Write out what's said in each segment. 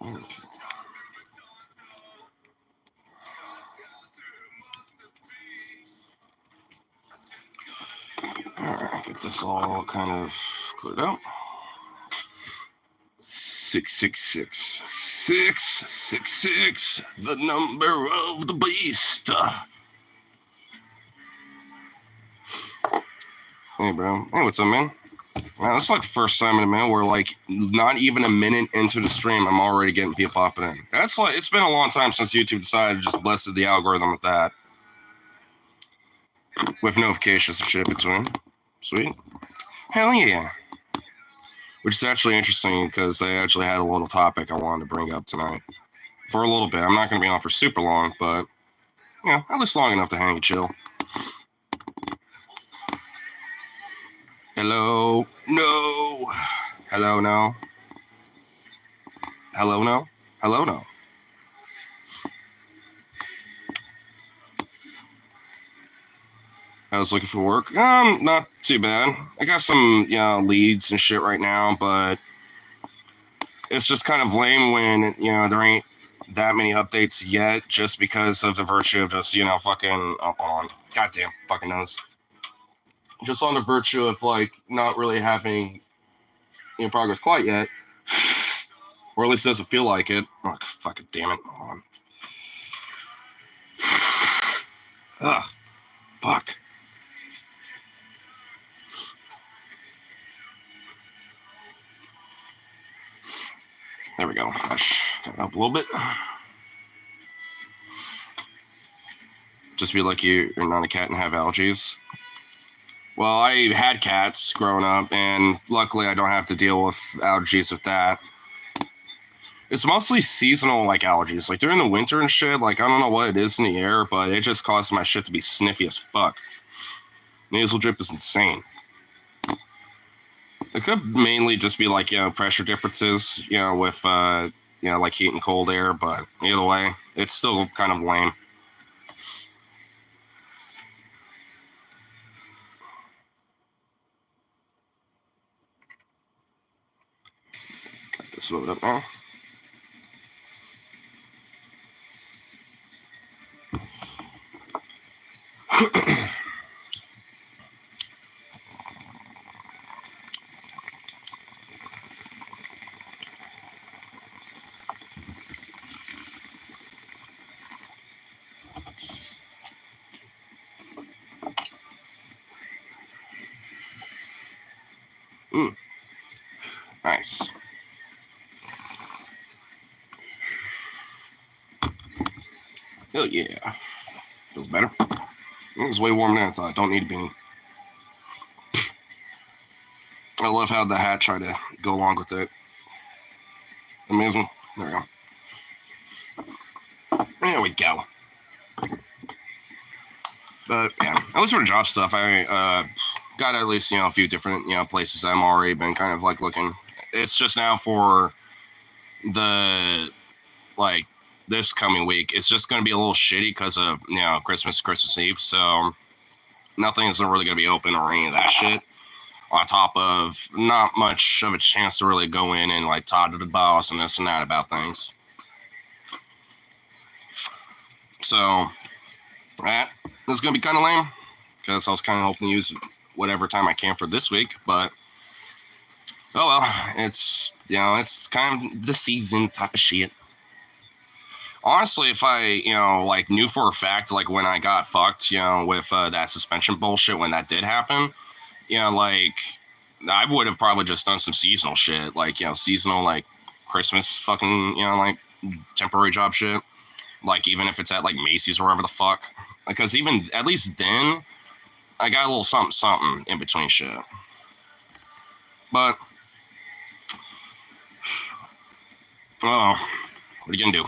Okay. Alright, get this all kind of cleared out. 666. 666. The number of the beast. Hey, bro. Hey, what's up, man? This is like the first time in a minute where, like, not even a minute into the stream, I'm already getting people popping in. That's like, it's been a long time since YouTube decided to just bless the algorithm with that. With notifications and shit between. Sweet. Hell yeah. Which is actually interesting because I actually had a little topic I wanted to bring up tonight. For a little bit. I'm not going to be on for super long, but, you know, at least long enough to hang and chill. Hello? No. Hello, no. Hello, no. Hello, no. I was looking for work. Not too bad. I got some, you know, leads and shit right now, but it's just kind of lame when, you know, there ain't that many updates yet just because of the virtue of just, you know, fucking up on. Goddamn fucking nose. Just on the virtue of, like, not really having, you know, progress quite yet. Or at least it doesn't feel like it. Oh, fucking damn it. Hold on. Ugh. Fuck. There we go. Gosh, got it up a little bit. Just be like you're not a cat and have allergies. Well, I had cats growing up, and luckily I don't have to deal with allergies with that. It's mostly seasonal, like, allergies. Like, during the winter and shit, like, I don't know what it is in the air, but it just causes my shit to be sniffy as fuck. Nasal drip is insane. It could mainly just be, like, you know, pressure differences, you know, with, you know, like, heat and cold air, but either way, it's still kind of lame. Got this loaded up now. Nice. Hell yeah. Feels better. It was way warmer than I thought. Don't need a beanie. I love how the hat tried to go along with it. Amazing. There we go. There we go. But yeah, at least for the job stuff, I got at least, you know, a few different, you know, places I'm already been kind of like looking. It's just now for the, like, this coming week, it's just going to be a little shitty because of, you know, Christmas Eve. So nothing is really going to be open or any of that shit. On top of not much of a chance to really go in and, like, talk to the boss and this and that about things. So that is going to be kind of lame because I was kind of hoping to use whatever time I can for this week, but oh well, it's, you know, it's kind of the season type of shit. Honestly, if I, you know, like, knew for a fact, like, when I got fucked, you know, with that suspension bullshit when that did happen, you know, like, I would have probably just done some seasonal shit, like, you know, seasonal, like, Christmas fucking, you know, like, temporary job shit. Like, even if it's at, like, Macy's or wherever the fuck. Because even, at least then, I got a little something in between shit. But, oh, what are you gonna do?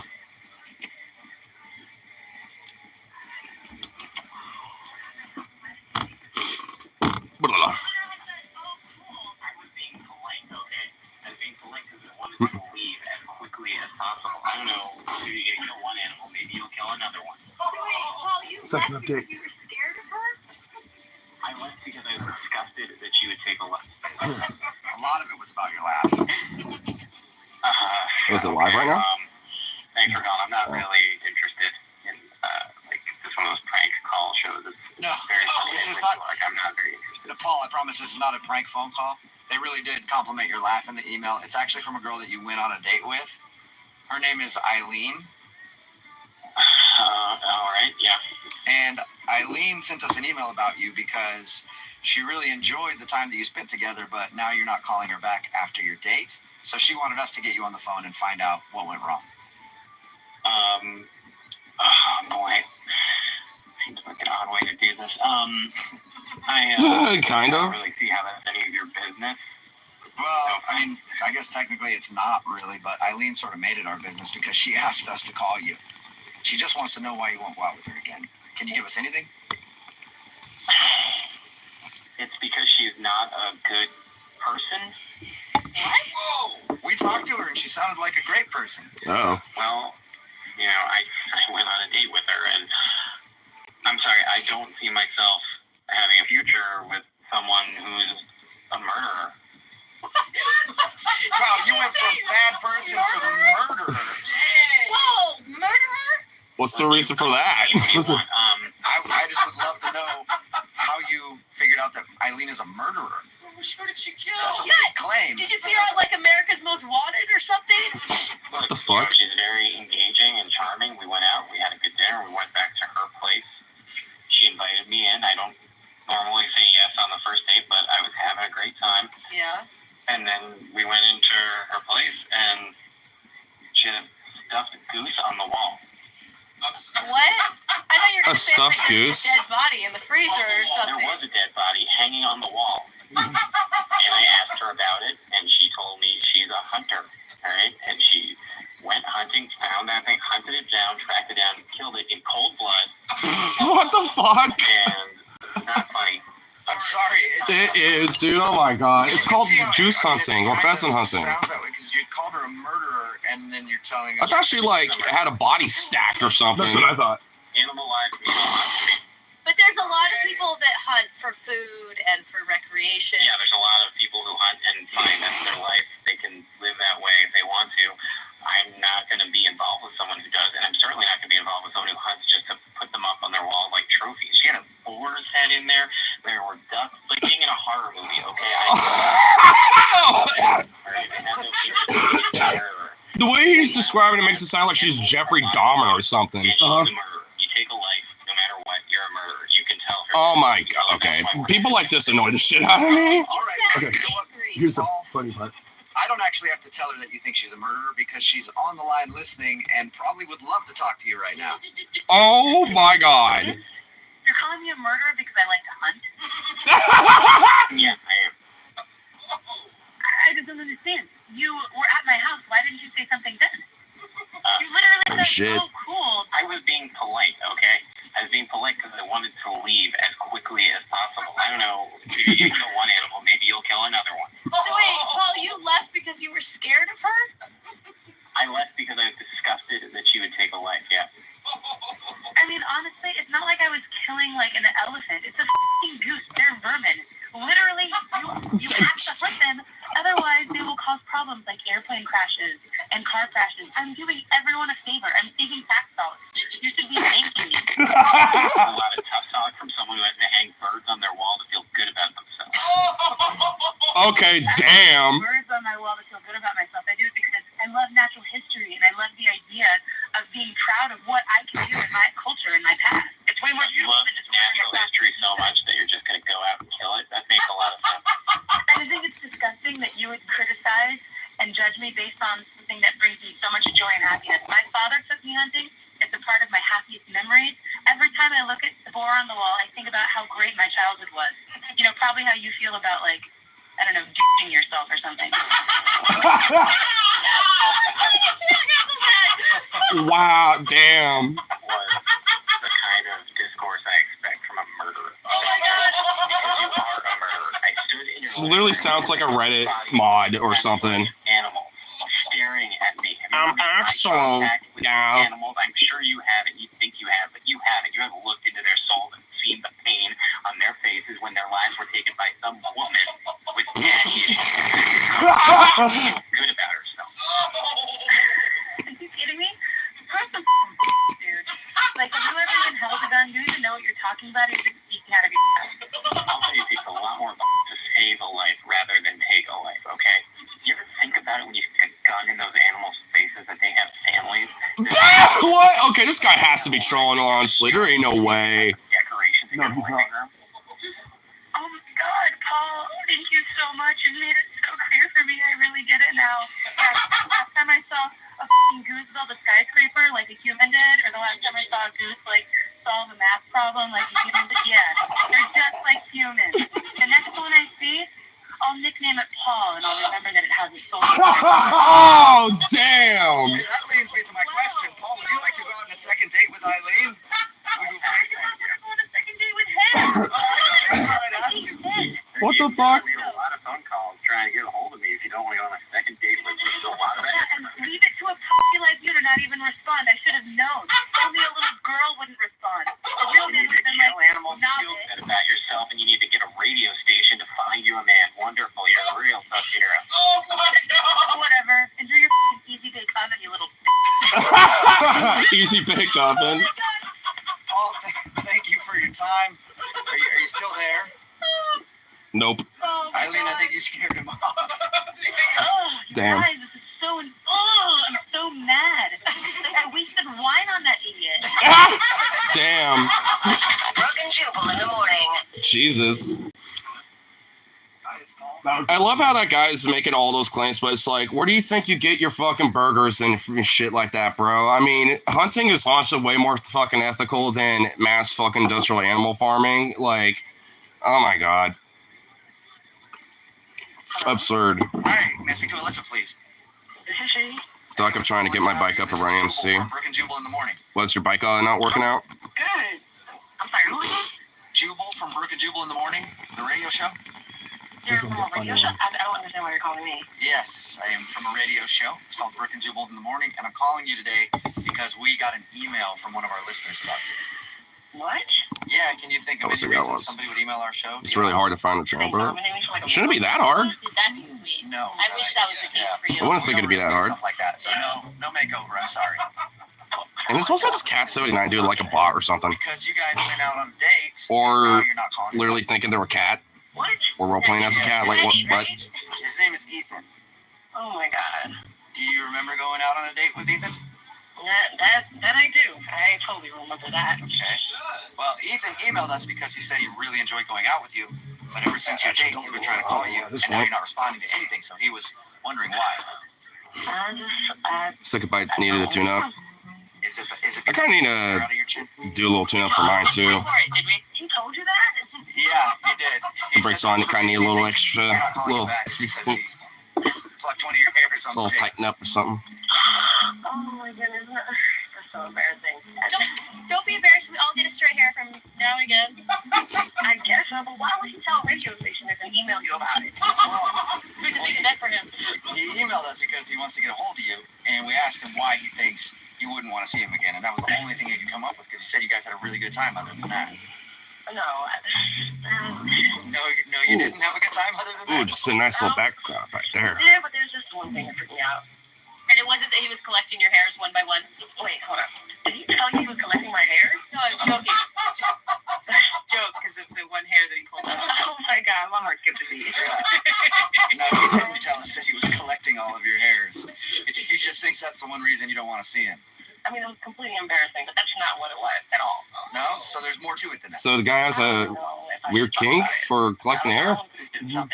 Blah, blah. I don't know. Maybe you kill one animal, maybe you'll kill another one. Second update. You were scared of her? I went because I was disgusted that she would take a lot. A lot of it was about your laugh. Was it live right now? Thanks for calling. I'm not really interested in like just one of those prank call shows. It's No, very funny. this is and not- like I'm not very interested. Paul, I promise this is not a prank phone call. They really did compliment your laugh in the email. It's actually from a girl that you went on a date with. Her name is Eileen. All right, yeah. And Eileen sent us an email about you because she really enjoyed the time that you spent together, but now you're not calling her back after your date. So she wanted us to get you on the phone and find out what went wrong. Oh boy. Seems like an odd way to do this. I Kind don't of. really see how that's any of your business. Well, I mean, I guess technically it's not really, but Eileen sort of made it our business because she asked us to call you. She just wants to know why you won't go out with her again. Can you give us anything? It's because she's not a good person. What? Whoa! We talked to her and she sounded like a great person. Oh. Well, you know, I went on a date with her, and I'm sorry, I don't see myself having a future with someone who's a murderer. Wow, you went from bad person to murderer. Whoa, murderer? What's the reason for that? If you want, I just would love to know how you figured out that Eileen is a murderer. Who did she kill? That's a Yeah. big claim. Did you see her on like America's Most Wanted or something? look, the fuck? You know, she's very engaging and charming. We went out, we had a good dinner, we went back to her place. She invited me in. I don't normally say yes on the first date, but I was having a great time. Yeah. And then we went into her place, and she had a stuffed goose on the wall. What? I thought you were A going to say stuffed there was goose? a dead body in the freezer or There something. was a dead body hanging on the wall. And I asked her about it, and she told me she's a hunter, all right? And she went hunting, found that thing, hunted it down, tracked it down, killed it in cold blood, What the fuck? and it's not funny. I'm sorry. It is, dude. Oh my god. It's called goose hunting or pheasant hunting. Sounds that way because you called her a murderer, and then you're telling I us. thought she like had a body stacked or something. That's what I thought. Animal lives mean a lot to me. But there's a lot of people that hunt for food and for recreation. Yeah, there's a lot of people who hunt and find that's their life. They can live that way if they want to. I'm not going to be involved with someone who does, and I'm certainly not going to be involved with someone who hunts just to put them up on their wall like trophies. She had a boar's head in there. There were ducks, like being in a horror movie, okay? The way he's describing it makes it sound like she's Jeffrey Dahmer or something. She's a murderer. You take a life, no matter what, you're a murderer. You can tell her. Oh my god. Okay. People like this annoy the shit out of me. All right. Okay. You know what? Here's the funny part. I don't actually have to tell her that you think she's a murderer because she's on the line listening and probably would love to talk to you right now. Oh my god. You're calling me a murderer because I like to hunt? Yeah, I am. I just don't understand. You were at my house. Why didn't you say something then? You literally Oh, said, shit. "Oh, cool." I was being polite, okay? I was being polite because I wanted to leave as quickly as possible. I don't know. If you kill one animal, maybe you'll kill another one. So wait, Paul, you left because you were scared of her? I left because I was disgusted that she would take a life, yeah. I mean, honestly, it's not like I was killing like an elephant. It's a f***ing goose. They're vermin. Literally, you have to hunt them. Otherwise, they will cause problems like airplane crashes and car crashes. I'm doing everyone a favor. I'm saving tax dollars. You should be thanking me. A lot of tough talk from someone who has to hang birds on their wall to feel good about themselves. Okay, damn. Words on my wall to feel good about myself. I do it because I love natural history and I love the idea of being proud of what I can do in my culture and my past. It's way more You beautiful love than just wearing a natural crown. history so much that you're just going to go out and kill it. That makes a lot of sense. I just think it's disgusting that you would criticize and judge me based on something that brings me so much joy and happiness. My father took me hunting. It's a part of my happiest memories. Every time I look at the boar on the wall, I think about how great my childhood was. You know, probably how you feel about, like, I don't know, d***ing yourself or something. Wow, damn. Was the kind of discourse I expect from a murderer. Oh my god. Because you are a murderer. I stood in This your literally living sounds room like a with Reddit body mod or and something. Animal staring at me. Have you I'm ever made eye actually contact with down. animals? I'm sure you haven't. You think you have, but you haven't. You haven't looked into their souls and seen the pain on their faces when their lives were taken by some woman with daddy issues. Feel good about herself. everybody, you gotta be. I'll tell you, it takes a lot more to save a life rather than take a life, okay? You ever think about it when you stick a gun in those animals' faces that they have families? What? Okay, this guy has to be trolling, honestly. There ain't no way. Decorations in your living room. Oh my God, Paul, thank you so much. You made it so clear for me. I really get it now. Yeah, last time I saw a fucking goose build a skyscraper like a human did, or the last time I saw a goose like solve a math problem like a human did. Yeah, they're just like humans. The next one I see, I'll nickname it Paul, and I'll remember that it has a soul. Oh, damn. That leads me to my question. Paul, would you like to go out on a second date with Eileen? We will pay for I it. want to go on a second date with him. That's what I'd ask you. What the fuck? You get a lot of phone calls trying to get a hold of me if you don't want to go on a second date with me. There's a lot of Yeah, and leave it to a puppy like you to not even respond. I should have known. Only a little girl wouldn't respond. A real You man need would to have been kill like, animal stop feel it. good about yourself, and you need to get a radio station to find you a man. Wonderful, you're a real tough hero. Oh my God. Whatever. Enjoy your fucking easy bake oven, you little. Easy pick oven. Paul, thank you for your time. Are you still there? Nope. Oh, my Eileen, I God. think you scared him off. Oh, Damn. guys, this is so. Oh, I'm so mad. I wasted wine on that idiot. Damn. Brooke and Jubal in the morning. Jesus. Nice, Paul. I love how that guy's making all those claims, but it's like, where do you think you get your fucking burgers and shit like that, bro? I mean, hunting is honestly way more fucking ethical than mass fucking industrial animal farming. Like, oh my god. Absurd. All right, may I speak to Alyssa, please? This is she. Doc, I'm trying to get my bike up and running, MC. Brooke and Jubal in the morning. Was your bike not working out? Good. I'm sorry, who is this? Jubal from Brooke and Jubal in the morning, the radio show. You're from a radio show? I don't understand why you're calling me. Yes, I am from a radio show. It's called Brooke and Jubal in the morning, and I'm calling you today because we got an email from one of our listeners about you. What? Yeah, can you think of Let's any see what that reason was. somebody would email our show? It's really hard to find a channel, bro. Nominate me for like a Shouldn't it be that hard? That'd be sweet. No. I wish that was the case for I you. wouldn't think it'd be that hard. Stuff like that. So no makeover. I'm sorry. And it's also just Cat 79 do like a bot or something. Because you guys went out on a date. Or now you're not calling. literally thinking they were cat. What? Or role playing as a cat. Like, what? His name is Ethan. Oh my God. Do you remember going out on a date with Ethan? That I do. I totally remember that. Okay. Well, Ethan emailed us because he said he really enjoyed going out with you, but ever since your date, he's been trying to call you, and now you're not responding to anything. So he was wondering why. Sick of bite needed a tune up. Is it I kinda need to you're out of your chin? Do a little tune up for mine too. For it, did we? He told you that? Yeah, he did. He The brakes said on, that's you kinda need a the little reason extra, you're not calling little, him back is because he plucked one of your hairs on the little date. tighten up or something. Oh my goodness. That's so embarrassing. Don't be embarrassed. We all get a straight hair from now and again. I guess so, but why would he tell a radio station this and email you about it? It was a big event for him. He emailed us because he wants to get a hold of you, and we asked him why he thinks you wouldn't want to see him again, and that was the only thing he could come up with because he said you guys had a really good time other than that. No. No, you didn't have a good time other than Ooh, that. just a nice little backdrop right there. Yeah, but there's just one thing that freaked me out. And it wasn't that he was collecting your hairs one by one. Wait, hold on. Did he tell you he was collecting my hair? No, I was joking. It's just a joke because of the one hair that he pulled out. Oh my God, my heart skipped a beat. No, he didn't tell us that he was collecting all of your hairs. He just thinks that's the one reason you don't want to see him. I mean, it was completely embarrassing, but that's not what it was at all. No? So there's more to it than that. So the guy has a weird kink for collecting hair? Well,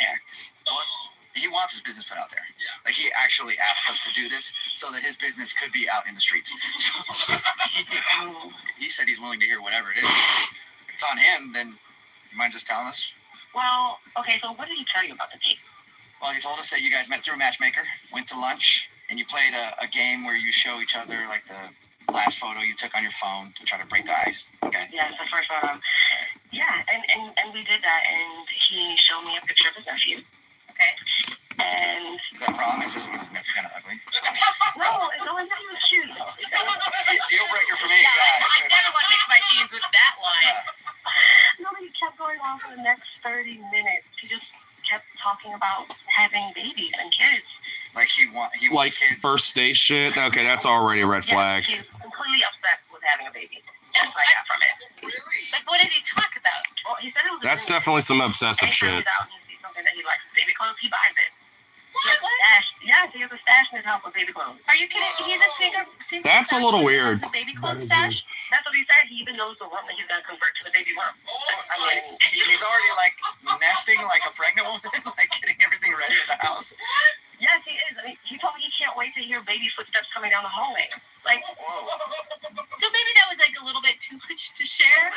he wants his business put out there. Like, he actually asked us to do this so that his business could be out in the streets. So he said he's willing to hear whatever it is. If it's on him, then you mind just telling us? Well, okay, so what did he tell you about the date? Well, he told us that you guys met through a matchmaker, went to lunch, and you played a game where you show each other, like, the last photo you took on your phone to try to break the ice. Okay. Yes, the first photo. Yeah, and we did that, and he showed me a picture of his nephew. Okay? And Is that a problem? Is his nephew kind of ugly? no, it's only nephew was cute. Deal breaker for me. Yeah, Yeah. I never want to mix my jeans with that line. No, he kept going on for the next 30 minutes. He just kept talking about having babies and kids. Like he Like wants kids. first date shit? Okay, that's already a red flag. Yeah, he's completely obsessed with having a baby. input I got from it. Like, what did he talk about? Well, he said it was. That's definitely some obsessive Anytime shit. he's out and he sees something that he likes, baby clothes, he buys it. He has a stash. Yes, he has a stash in his house with baby clothes. Are you kidding? He's a single. That's a little weird. A baby clothes That is stash. That's what he said. He even knows the worm that he's gonna convert to the baby worm. I mean, He's already like nesting like a pregnant woman, like getting everything ready at the house. yes, he is. I mean, he told me he can't wait to hear baby footsteps coming down the hallway. Like, Whoa. So maybe that was like a little bit too much to share.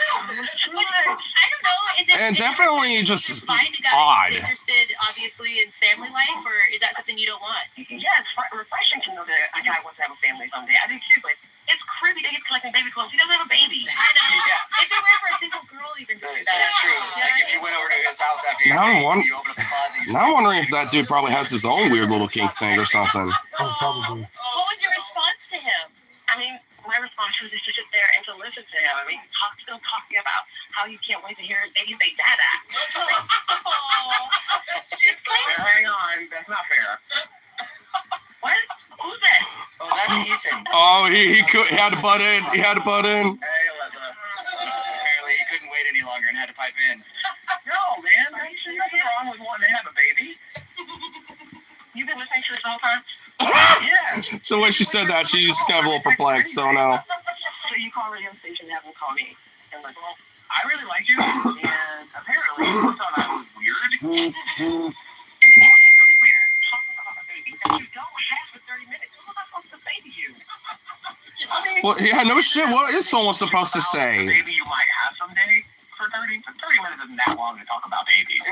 too But much. I don't know. Is it And is it definitely something just you find a guy odd. who's interested, obviously, in family life, or is that something you don't want? Yeah, it's refreshing to know that a guy wants to have a family someday. I do too, but it's creepy that he's collecting baby clothes. He doesn't have a baby. I know. Yeah. If it were for a single girl, even to do that. That's true. Like if you went over to his house after your Now I'm date, won- you open up the closet. You Now I'm see wondering if that dude probably has his own weird little kink thing or something. Oh, probably. What was your response to him? I mean, my response was just to sit there and to listen to him. I mean, still talking about how you can't wait to hear his baby say dada. Oh, it's crazy. Hang on, that's not fair. What? Who's that? Oh, that's Ethan. Oh, he had to butt in. He had to butt in. Hey, Alyssa. Apparently, he couldn't wait any longer and had to pipe in. No, man. Are you sure nothing wrong with wanting to have a baby? You've been listening to this the whole time? Yeah. The way she said that, she's kind of a little perplexed. So no. So you call radio station and have them call me. And like, well, I really like you, and apparently you thought I was weird. And you know what's really weird? Talking about a baby that you don't have for 30 minutes. What am I supposed to say to you? I mean, Well, yeah, no shit. What is someone supposed to about say? the baby you might have someday for 30 minutes isn't that long to talk about babies.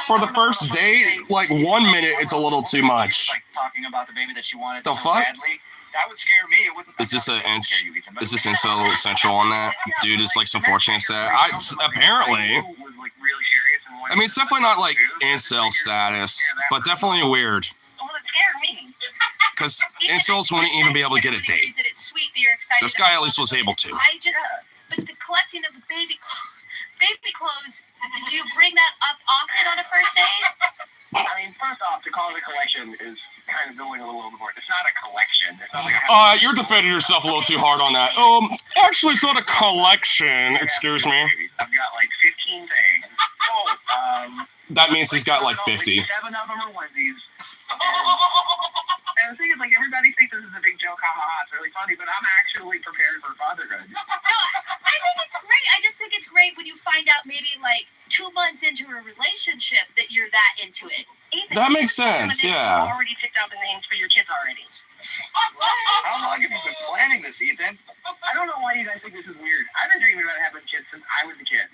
For the first date, like 1 minute, it's a little too much. Like talking about the baby that you wanted The so fuck? badly. That would scare me. It wouldn't. Is this I'm a not saying it would int- scare you, Ethan, but Is this it would incel essential on that? Dude, it's like some 4chan stat. Apparently. I mean, it's definitely not like incel status, but definitely weird. Well, it scared me. Because incels wouldn't even be able to get a date. Is it sweet that you're excited? This guy at least was able to. I just, but the collecting of the baby clothes, do you bring that up often on a first date? I mean, first off, to call it a collection is kind of going a little overboard. It's not a collection. It's not like I have You're defending yourself a little too hard on that. Actually, it's not a collection. Excuse me. I've got like 15 things. That means he's got like 50. 7 of them are onesies. And the thing is, like, everybody thinks this is a big joke, haha, it's really funny, but I'm actually prepared for fatherhood. No, I think it's great. I just think it's great when you find out maybe like 2 months into a relationship that you're that into it. Ethan, That makes you sense, yeah. already picked out the names for your kids already. How long have you been planning this, Ethan? I don't know why you guys think this is weird. I've been dreaming about having kids since I was a kid.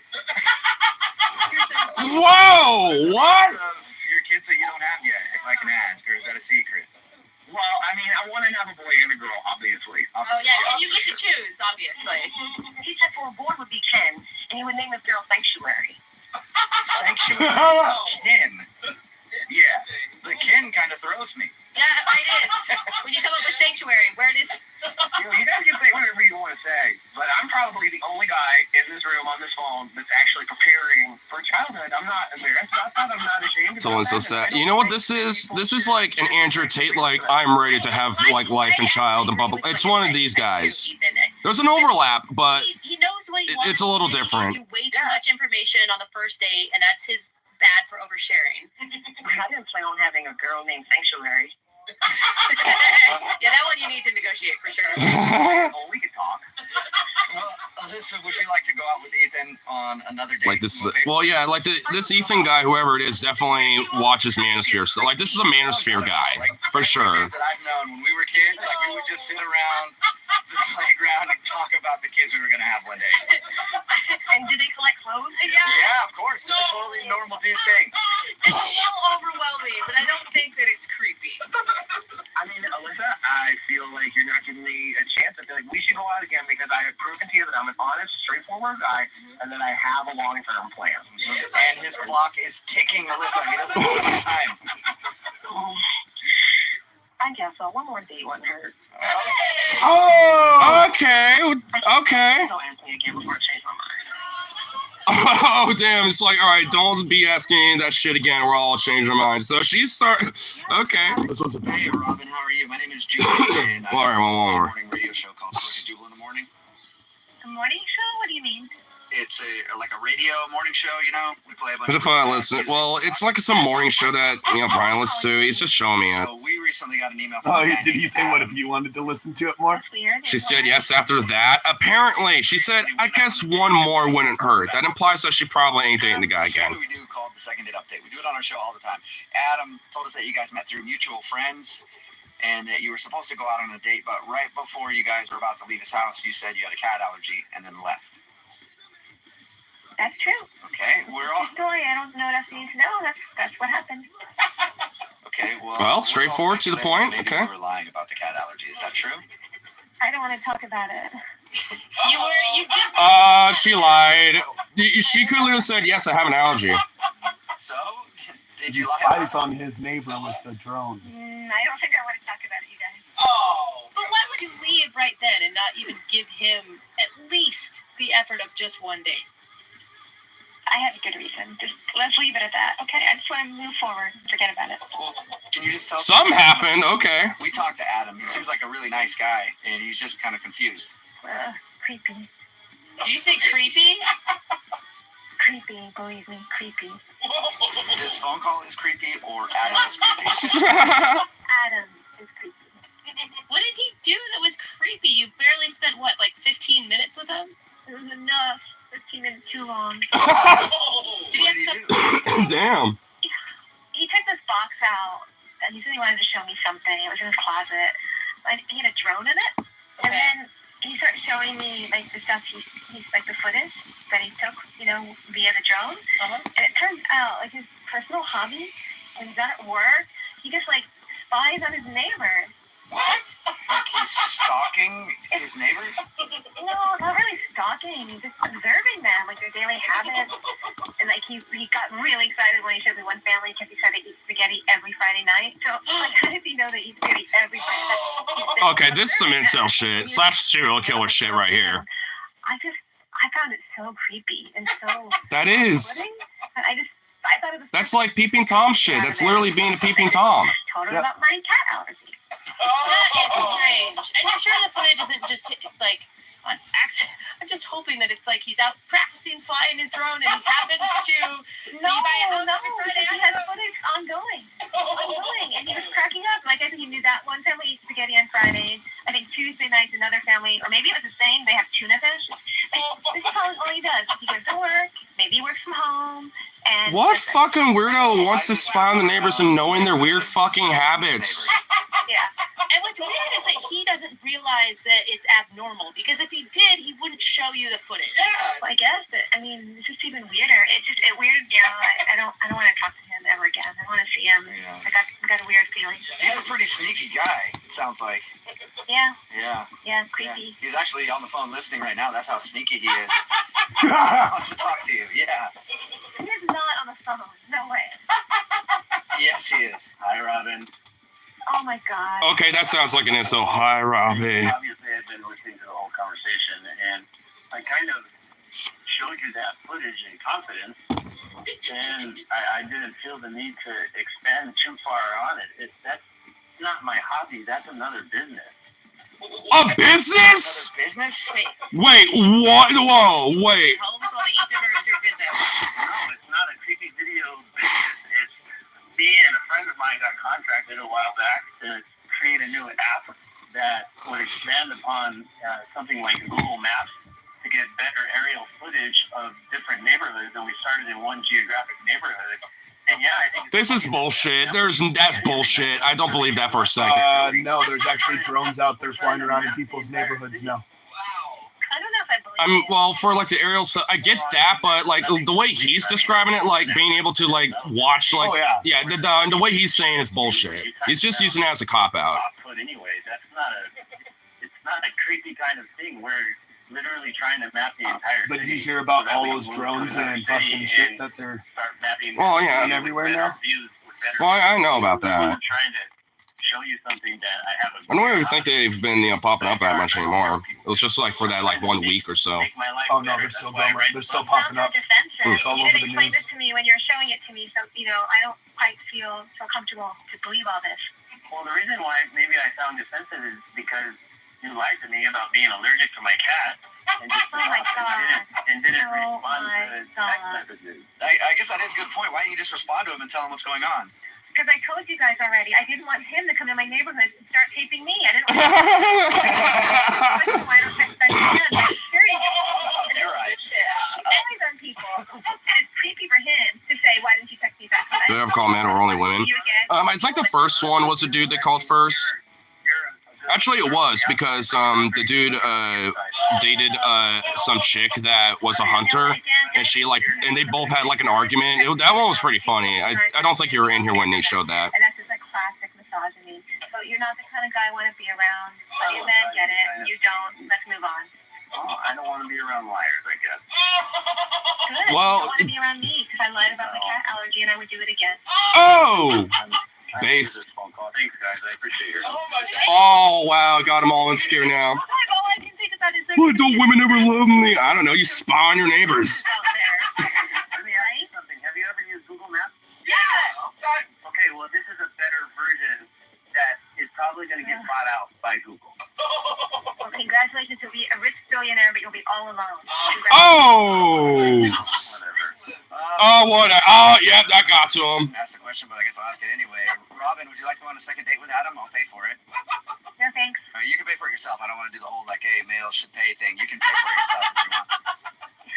You're so Whoa! What? Of your kids that you don't have yet, if I can ask, or is that a secret? Well, I mean, I want to have a boy and a girl, obviously. Oh yeah, and you get to choose, obviously. He said for a boy would be Ken, and he would name his girl Sanctuary. Sanctuary kin. Yeah. The kin kind of throws me. Yeah, it is. When you come up with sanctuary, where it is. You guys can say whatever you want to say, but I'm probably the only guy in this room on this phone that's actually preparing for childhood. I'm not embarrassed about that. I'm not ashamed. Someone's so sad. You know what this is? This is like an Andrew Tate, like, I'm ready to have, like, life and child and bubble. It's one of these guys. There's an overlap, but He knows what he wants. it's a little He different. gives you way too much information on the first date, and that's his bad for oversharing. I didn't plan on having a girl named Sanctuary. Yeah, that one you need to negotiate for sure. Oh, we could talk. Well, Alyssa, would you like to go out with Ethan on another date? like this is We'll pay for well, yeah, like this Ethan guy, whoever it is, definitely watches Manosphere. So like this is a Manosphere guy for sure. Every dude that I've known when we were kids, like we would just sit around the playground and talk about the kids we were gonna have one day. And did they collect clothes? Yeah, of course. It's a totally normal dude thing. It's a little overwhelming, but I don't think that it's creepy. I mean, Alyssa, I feel like you're not giving me a chance. I feel like we should go out again because I have proven to you that I'm an honest, straightforward guy and that I have a long-term plan. And his clock is ticking, Alyssa. He doesn't have enough time. I guess so. One more date wouldn't hurt. Oh, okay. Don't ask me again before I change my mind. Oh, damn. It's like, all right, don't be asking that shit again. We're all changing our minds. So she start. Okay. This one's a bad Hey, Robin, how are you? My name is Julie, and All right, I one host a more. morning radio show called Jubal in the Morning. Good morning show? What do you mean? It's like a radio morning show, you know? We play a bunch But if I listen, well, it's like some morning show that Brian listens to. He's just showing me it. So we recently got an email from Oh, a guy did he named say what Adam. if you wanted to listen to it more? That's weird. She said yes after that. Apparently, she said, I guess one more wouldn't hurt. That implies that she probably ain't dating the guy This is again. what we do called the Second Date Update. We do it on our show all the time. Adam told us that you guys met through mutual friends and that you were supposed to go out on a date, but right before you guys were about to leave his house, you said you had a cat allergy and then left. That's true. Okay, we're all True story. I don't know what else you need to know. That's what happened. okay. Well, Well, straightforward to the point, Maybe okay. you were lying about the cat allergy. Is that true? I don't want to talk about it. You did. She lied. She could have said, yes, I have an allergy. So, did He you lie? spies on his neighbor with the drone. I don't think I want to talk about it, you guys. Oh. But why would you leave right then and not even give him at least the effort of just one date? I have a good reason. Just let's leave it at that. Okay, I just want to move forward. Forget about it. Well, can you just tell? Something happened. Okay. We talked to Adam. He seems like a really nice guy, and he's just kind of confused. Creepy. Did you say creepy? Creepy, believe me, creepy. This phone call is creepy, or Adam is creepy. Adam is creepy. What did he do that was creepy? You barely spent, what, like 15 minutes with him? It was enough. 15 minutes too long. Did he What have did some... he do? Damn. He took this box out, and he said he wanted to show me something. It was in his closet. And he had a drone in it. And then he started showing me, like, the stuff he's like, the footage that he took, you know, via the drone. Uh-huh. And it turns out, like, his personal hobby, when he's not at work, he just, like, spies on his neighbors. What? Like he's stalking his neighbors? No, not really stalking. He's just observing them, like their daily habits. And like he got really excited when he showed me one family because he said they eat spaghetti every Friday night. So like, how does he know they eat spaghetti every Friday night? Okay, this is some incel shit. Slash serial killer shit right here. I found it so creepy and so. That is. I thought it was. That's like peeping Tom shit. That's literally being a peeping Tom. Told him about my cat allergy. That is strange. And I'm sure the footage isn't just, like, on accident. I'm just hoping that it's like he's out practicing flying his drone and he happens to No, by a house every Friday. he had footage ongoing. And he was cracking up. Like, I think he knew that one family eats spaghetti on Fridays. I think Tuesday nights another family, or maybe it was the same, they have tuna fish. Like, this is probably all he does. He goes to work, maybe he works from home, and... What fucking weirdo wants to spy on the neighbors and knowing their weird fucking habits? Yeah. And what's weird is that he doesn't realize that it's abnormal, because if he did, he wouldn't show you the footage. Well, I guess, I mean, it's just even weirder. It weirded me out. I don't want to talk to him ever again. I want to see him. Yeah. I got a weird feeling. He's a pretty sneaky guy, it sounds like. Yeah, Yeah. creepy. He's actually on the phone listening right now. That's how sneaky he is. He wants to talk to you. Yeah. He is not on the phone. No way. Yes, he is. Hi, Robin. Oh my god. Okay, that sounds like an insult. Hi, Robbie. Obviously, I've been listening to the whole conversation, and I kind of showed you that footage in confidence, and I didn't feel the need to expand too far on it. That's not my hobby. That's another business. A business? Another business? Wait, Wait, what? Whoa, wait. homes while they eat dinner is your business. No, it's not a creepy video business. It's me and a friend of mine got contracted a while back to create a new app that would expand upon something like Google Maps to get better aerial footage of different neighborhoods. And we started in one geographic neighborhood. And yeah, I think This is bullshit. That's bullshit. I don't believe that for a second. No, there's actually drones out there flying around in people's neighborhoods now. I don't know if I believe it. Well, for like the aerial stuff, I get that, but like the way he's describing it, like being able to like watch, like, Oh, yeah. the way he's saying it's bullshit. He's just using it as a cop out. off-put anyway. It's not a creepy kind of thing. We're literally trying to map the entire But did city you hear about so that all we can those move drones to another and city fucking shit and that they're... start mapping Oh, yeah. with everywhere better now? views, with better Well, I know about that. I'm trying to show you something that I haven't. I don't really think they've been popping up that much anymore. It was just like for that like 1 week or so. Make my life Oh, no, better. they're still That's why I going. write They're the still book. popping up. Defensive. It's all You over didn't the explain news. this to me when you were showing it to me, so I don't quite feel so comfortable to believe all this. Well, the reason why maybe I sound defensive is because You lied to me about being allergic to my cat. And just Oh my God. And didn't Oh respond my to text God. messages. I guess that is a good point. Why don't you just respond to him and tell him what's going on? Because I told you guys already, I didn't want him to come to my neighborhood and start taping me. I didn't want why don't I spend again? I'm serious. You're right. Always on people. And it's creepy for him to say, why didn't you text me back? Do they ever call men or only women? You again. I think the first one was the dude that called first. Actually, it was because the dude dated some chick that was a hunter, and and they both had like an argument. That one was pretty funny. I don't think you were in here when they showed that. And that's just like classic misogyny. So you're not the kind of guy I want to be around. But you men get it. You don't. Let's move on. Oh, I don't want to be around liars, I guess. Good. Well- you don't want to be around me because I lied about my cat allergy and I would do it again. Oh! I Based. needed this phone call. Thanks, guys. I appreciate your help. Oh, wow. Got them all insecure now. All I can think about is there's Why don't women ever love me? I don't know. You spy on your neighbors. out there. Let me ask you something. Have you ever used Google Maps? Yeah. Okay, well, this is a better version that is probably going to get bought out by Google. Well, congratulations. You'll be a rich billionaire, but you'll be all alone. Oh! Whatever. Oh, what? Oh, yeah, that got to him. Ask the question, but I guess I'll ask it anyway. Robin, would you like to go on a second date with Adam? I'll pay for it. No, thanks. You can pay for it yourself. I don't want to do the whole like, hey, male should pay thing. You can pay for it yourself if you want.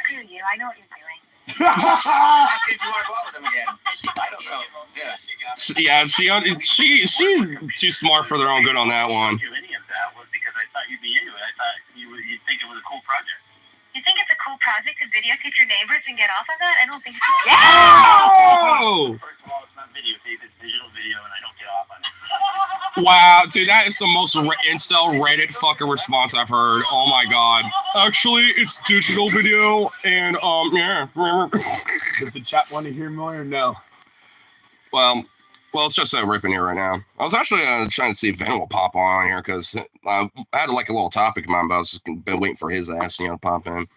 Screw you. I know what you're doing. Ask if you want to go out with him again. I don't know. Yeah. Yeah, she's too smart for their own good on that one. Do any of that was because I thought you'd be into it. I thought you'd think it was a cool project. You think it's a cool project to videotape your neighbors and get off on that? I don't think so. Oh! First of all, it's not videotape, it's digital video, and I don't get off on it. Wow, dude, that is the most incel Reddit fucking response I've heard. Oh my god. Actually, it's digital video, and yeah. Does the chat want to hear more or no? Well, it's just ripping here right now. I was actually trying to see if Venom will pop on here because I had like a little topic in mind, but I was just been waiting for his ass, to pop in.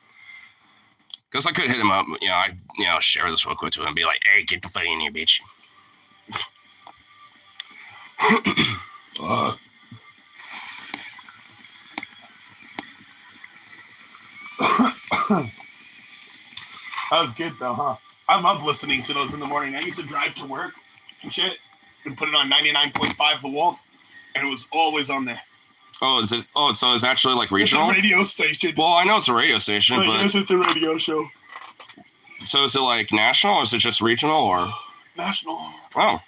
Because I could hit him up, share this real quick to him and be like, "Hey, get the fuck in here, bitch." That was good though, huh? I love listening to those in the morning. I used to drive to work and shit and put it on 99.5 The Wolf, and it was always on there. Oh, is it? Oh, so it's actually like It's a regional? radio station. Well, I know it's a radio station, But but yes, it's a radio show. so is it like national or is it just regional or? National. Oh,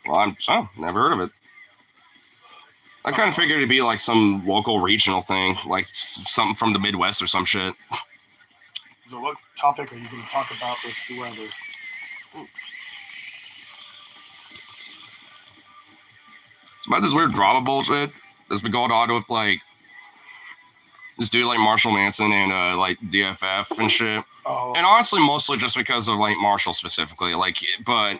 well, never heard of it. I kind of figured it'd be like some local regional thing, like something from the Midwest or some shit. So what topic are you going to talk about with whoever? It's about this weird drama bullshit that's been going on with like this dude like Marshall Manson and like DFF and shit. Oh, And honestly, mostly just because of like Marshall specifically, but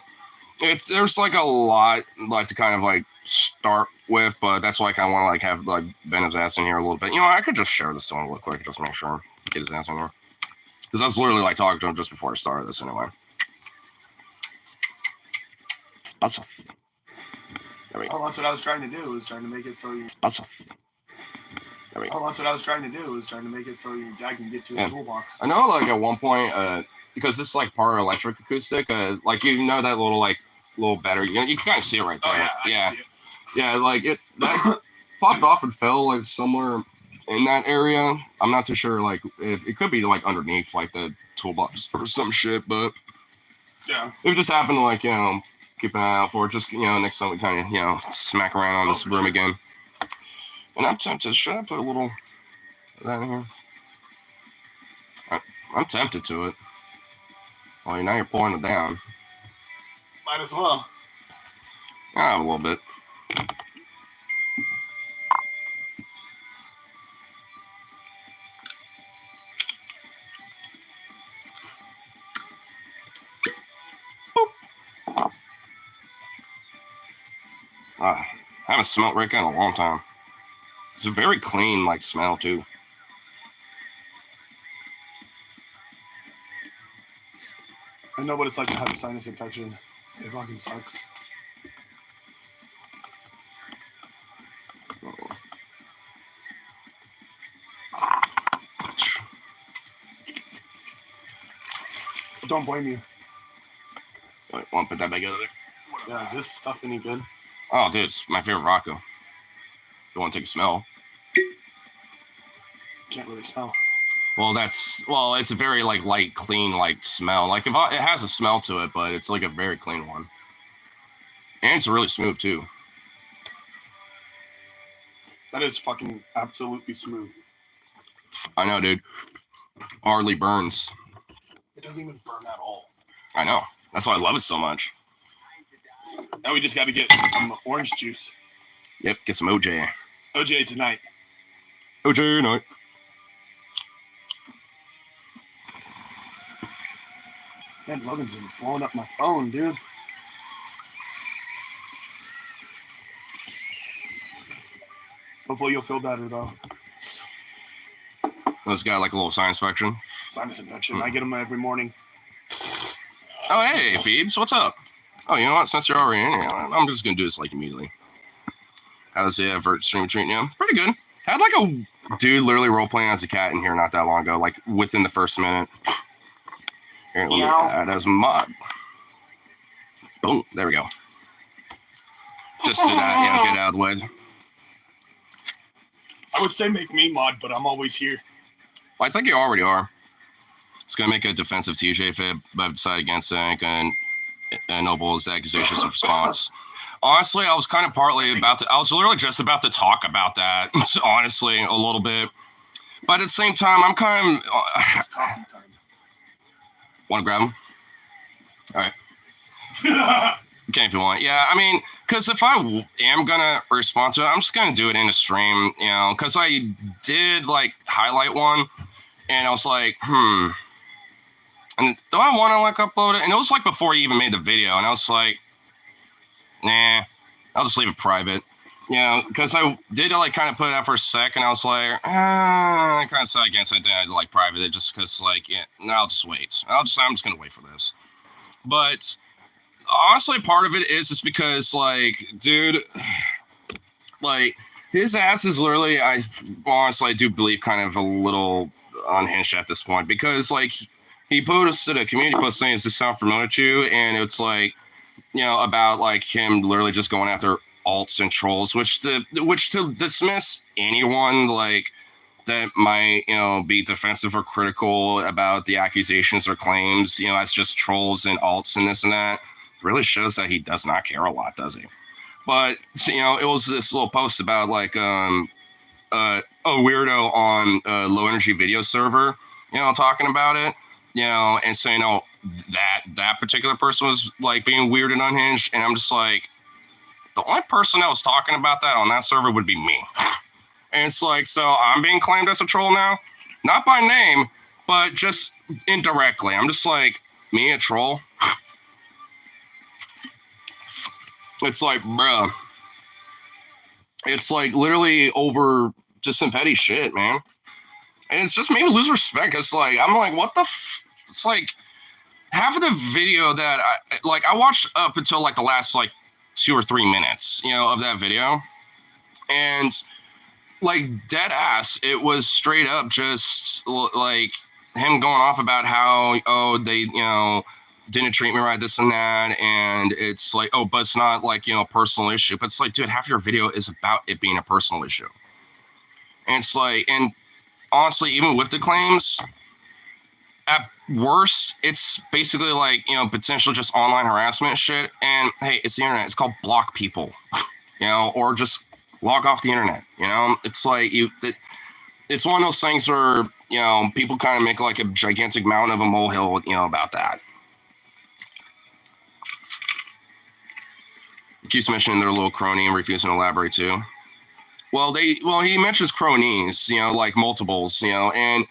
there's like a lot like to kind of like start with, but that's why I kind of want to like have like Venom's ass in here a little bit. I could just share this to him real quick, just make sure get his ass in here, because I was literally like talking to him just before I started this anyway. There we go. oh, that's what I was trying to do. Was trying to make it so you. There we go. Oh, that's what I was trying to do. Was trying to make it so you guy can get to his Yeah. toolbox. I know, like at one point, because this is like part electric acoustic, like that little better. You can kind of see it right there. Oh yeah, I yeah. can see it. Yeah, like that popped off and fell like somewhere in that area. I'm not too sure, like if it could be like underneath like the toolbox or some shit, but Yeah. it just happened to like keep an eye out for it. Just next time we kind of smack around on this for room sure. again. And I'm tempted. Should I put a little of that in here? I'm tempted to it. Well, now you're pulling it down. Might as well. A little bit. I haven't smelled Rick in a long time. It's a very clean, like, smell, too. I know what it's like to have a sinus infection. It fucking sucks. Don't blame you. Want to put that back over there? Yeah, is this stuff any good? Oh, dude, it's my favorite Rocco. You want to take a smell? Can't really smell. Well, it's a very like light, clean, like smell. Like it has a smell to it, but it's like a very clean one, and it's really smooth too. That is fucking absolutely smooth. I know, dude. Hardly burns. It doesn't even burn at all. I know. That's why I love it so much. Now we just got to get some orange juice. Yep, get some OJ. OJ tonight. OJ night. Man, Logan's been blowing up my phone, dude. Hopefully you'll feel better, though. This guy like a little science fiction. Sinus infection. I get them every morning. Oh, hey, Phoebes, what's up? Oh, you know what? Since you're already in here, I'm just going to do this like immediately. How's the effort stream treating you? Pretty good. Had like a dude literally role-playing as a cat in here not that long ago, like within the first minute. Here, let me add as mod. Boom, there we go. Just do that, get it out of the way. I would say make me mod, but I'm always here. Well, I think you already are. It's going to make a defensive TJ fib, but I've decided against it and ennoble his accusations of response. Honestly, I was kind of I was literally just about to talk about that, honestly, a little bit. But at the same time, I'm kind of... Want to grab him? All right. You can if you want. Yeah, I mean, because if I am going to respond to it, I'm just going to do it in a stream, you know, because I did, like, highlight one, and I was like, and do I want to, like, upload it? And it was, like, before he even made the video, and I was like, nah, I'll just leave it private. You know, because I did, like, kind of put it out for a sec, and I was like, I kind of said against it, I'd, like, private it, just because, like, yeah, no, I'll just wait. I'm just going to wait for this. But... honestly, part of it is just because, like, dude, like, his ass is literally, I honestly do believe, kind of a little unhinged at this point. Because, like, he posted a community post saying, does this sound familiar to you? And it's, like, you know, about, like, him literally just going after alts and trolls, which to dismiss anyone, like, that might, you know, be defensive or critical about the accusations or claims, you know, as just trolls and alts and this and that, really shows that he does not care a lot, does he? But, you know, it was this little post about, like, a weirdo on a low energy video server, you know, talking about it, you know, and saying, oh, that particular person was, like, being weird and unhinged. And I'm just like, the only person that was talking about that on that server would be me. And it's like, so I'm being claimed as a troll now? Not by name, but just indirectly. I'm just like, me a troll? It's like, bruh. It's like literally over just some petty shit, man. And it's just made me lose respect. It's like, I'm like, what the it's like, half of the video that I watched up until like the last like 2 or 3 minutes, you know, of that video. And like dead ass, it was straight up just like him going off about how, oh, they, you know, didn't treat me right, this and that, and it's like, oh, but it's not like, you know, a personal issue. But it's like, dude, half your video is about it being a personal issue. And it's like, and honestly, even with the claims, at worst, it's basically like, you know, potential just online harassment shit. And hey, it's the internet. It's called block people, you know, or just log off the internet. You know, it's like it's one of those things where, you know, people kind of make like a gigantic mountain of a molehill, you know, about that. He keeps mentioning their little crony and refusing to elaborate too. Well, he mentions cronies, you know, like multiples, you know, and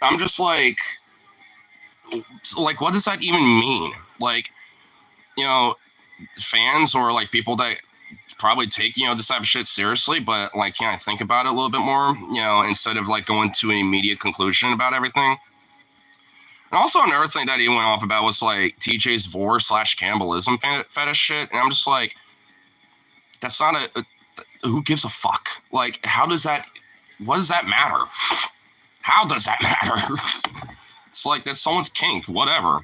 I'm just like, what does that even mean? Like, you know, fans or like people that probably take, you know, this type of shit seriously, but like, can I think about it a little bit more, you know, instead of like going to an immediate conclusion about everything? And also another thing that he went off about was like TJ's vor/cannibalism fetish shit. And I'm just like, that's not who gives a fuck? Like, what does that matter? How does that matter? It's like, that's someone's kink, whatever.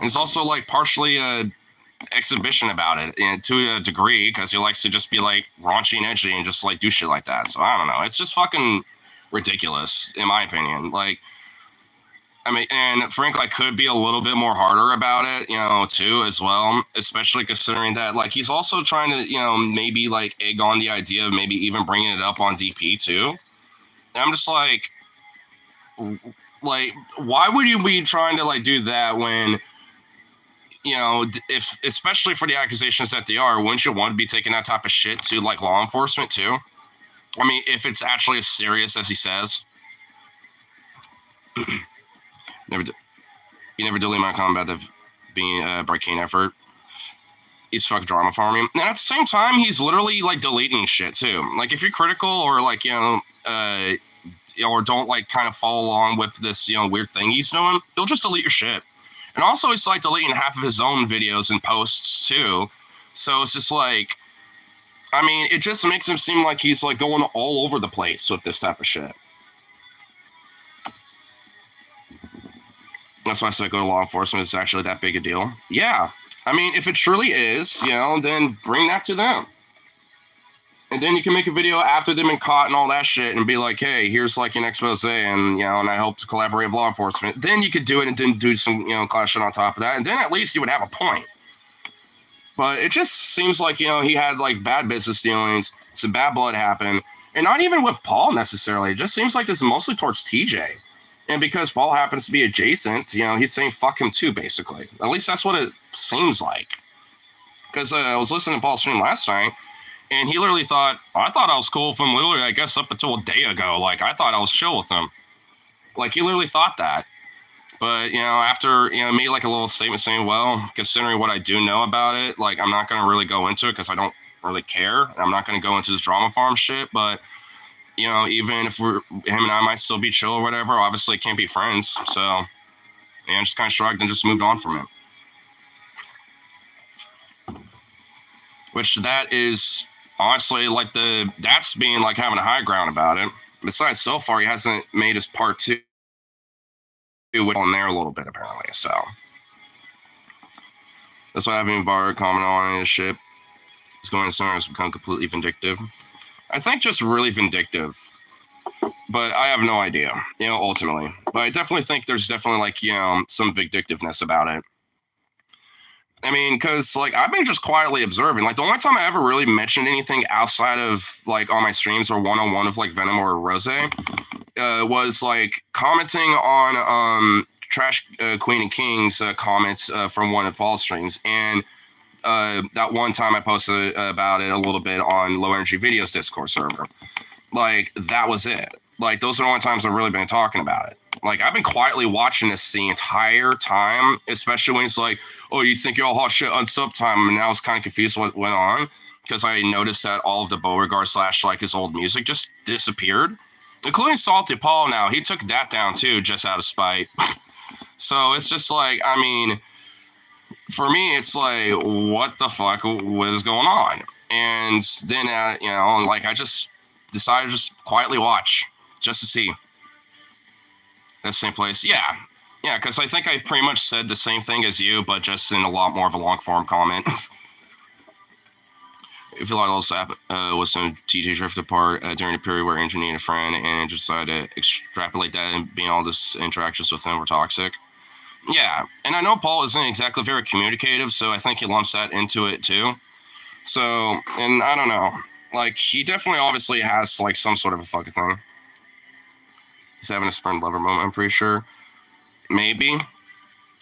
He's also like partially a exhibition about it, and to a degree, because he likes to just be like raunchy and edgy and just like do shit like that. So I don't know. It's just fucking ridiculous, in my opinion. Like, I mean, and Frank like could be a little bit more harder about it, you know, too, as well. Especially considering that like he's also trying to, you know, maybe like egg on the idea of maybe even bringing it up on DP too. And I'm just like, why would you be trying to like do that when, you know, if especially for the accusations that they are, wouldn't you want to be taking that type of shit to like law enforcement too? I mean, if it's actually as serious as he says. You never delete my comment about the being a Barcane effort. He's fucking drama farming. And at the same time, he's literally like deleting shit too. Like if you're critical or like, you know, or don't like kind of follow along with this, you know, weird thing he's doing, he'll just delete your shit. And also he's like deleting half of his own videos and posts too. So it's just like, I mean, it just makes him seem like he's like going all over the place with this type of shit. That's why I said go to law enforcement. It's actually that big a deal. Yeah. I mean, if it truly is, you know, then bring that to them. And then you can make a video after they've been caught and all that shit and be like, hey, here's like an expose and, you know, and I hope to collaborate with law enforcement. Then you could do it and then do some, you know, class shit on top of that. And then at least you would have a point. But it just seems like, you know, he had like bad business dealings. Some bad blood happened. And not even with Paul necessarily. It just seems like this is mostly towards TJ. And because Paul happens to be adjacent, you know, he's saying fuck him too, basically. At least that's what it seems like. Because I was listening to Paul's stream last night, and he literally thought, I thought I was cool with him literally, I guess, up until a day ago. Like, I thought I was chill with him. Like, he literally thought that. But, you know, after, you know, made like a little statement saying, well, considering what I do know about it, like, I'm not going to really go into it because I don't really care. I'm not going to go into this drama farm shit, but you know, even if him and I might still be chill or whatever, obviously can't be friends. So, yeah, I just kind of shrugged and just moved on from it. Which that is honestly like that's being like having a high ground about it. Besides, so far he hasn't made his part two on there a little bit apparently. So that's why I haven't even bothered commenting on his shit. It's going to somewhere has become completely vindictive. I think just really vindictive, but I have no idea, you know, ultimately. But I definitely think there's definitely like, you know, some vindictiveness about it. I mean, because like I've been just quietly observing. Like the only time I ever really mentioned anything outside of like on my streams or one-on-one of like Venom or Rose was like commenting on Trash Queen and King's comments from one of Paul's streams. And that one time I posted about it a little bit on Low Energy Videos Discord server. Like, that was it. Like, those are the only times I've really been talking about it. Like, I've been quietly watching this the entire time, especially when it's like, oh, you think you're all hot shit on sub time, and I was kind of confused what went on, because I noticed that all of the Beauregard / like his old music just disappeared, including Salty Paul now. He took that down, too, just out of spite. So, it's just like, I mean, for me, it's like, what the fuck, what is going on? And then, you know, like, I just decided to just quietly watch, just to see. That same place. Yeah, because I think I pretty much said the same thing as you, but just in a lot more of a long-form comment. I feel like also was some TJ drift apart during the period where Andrew needed a friend, and Andrew decided to extrapolate that, and being all this interactions with him were toxic. Yeah, and I know Paul isn't exactly very communicative, so I think he lumps that into it too. So, and I don't know. Like, he definitely obviously has, like, some sort of a fucking thing. He's having a spurned lover moment, I'm pretty sure. Maybe.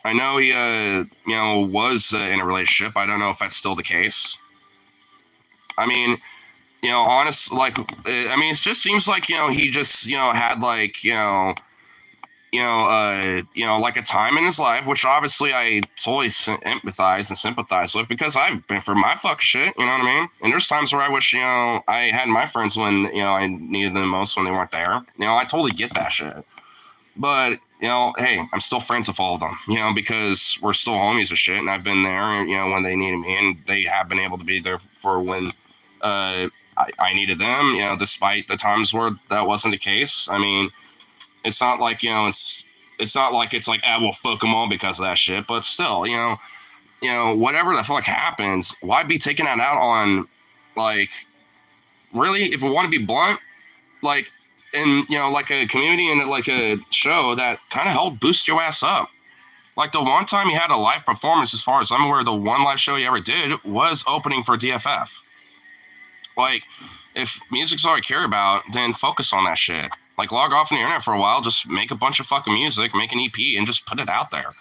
I know he, you know, was in a relationship. I don't know if that's still the case. I mean, you know, honest, like, I mean, it just seems like, you know, he just, you know, had, like, you know, like a time in his life, which obviously I totally empathize and sympathize with, because I've been through my fuck shit, you know what I mean? And there's times where I wish, you know, I had my friends when, you know, I needed them most when they weren't there. You know, I totally get that shit. But, you know, hey, I'm still friends with all of them, you know, because we're still homies and shit, and I've been there, you know, when they needed me, and they have been able to be there for when I needed them, you know, despite the times where that wasn't the case. I mean, it's not like, you know, it's it's not like it's like, we'll fuck them all because of that shit. But still, whatever the fuck happens, why be taking that out on, like, really, if we want to be blunt, like, in, like a community and like a show that kind of helped boost your ass up. Like the one time he had a live performance, as far as I'm aware, the one live show he ever did was opening for DFF. Like, if music's all I care about, then focus on that shit. Like, log off on the internet for a while, just make a bunch of fucking music, make an EP, and just put it out there.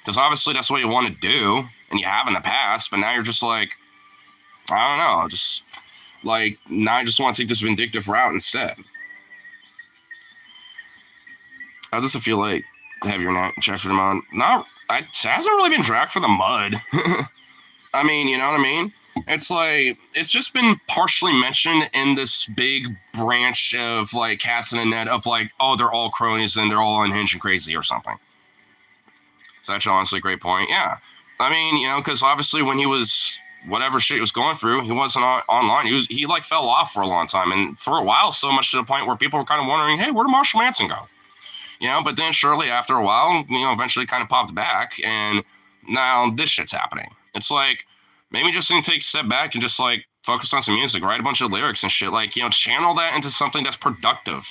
Because obviously that's what you want to do, and you have in the past, but now you're just like, I don't know, just like, now I just want to take this vindictive route instead. How does it feel like to have your name dragged for the mud? It hasn't really been dragged for the mud. I mean, you know what I mean? It's like, it's just been partially mentioned in this big branch of like casting a net of like, oh, they're all cronies and they're all unhinged and crazy or something. So that's honestly a great point. Yeah. I mean, because obviously when he was, whatever shit he was going through, he wasn't online. He like fell off for a long time. And for a while, so much to the point where people were kind of wondering, hey, where did Marshall Manson go? But then shortly after a while, eventually kind of popped back, and now this shit's happening. It's like, maybe just need to take a step back and just like focus on some music, write a bunch of lyrics and shit, like, channel that into something that's productive.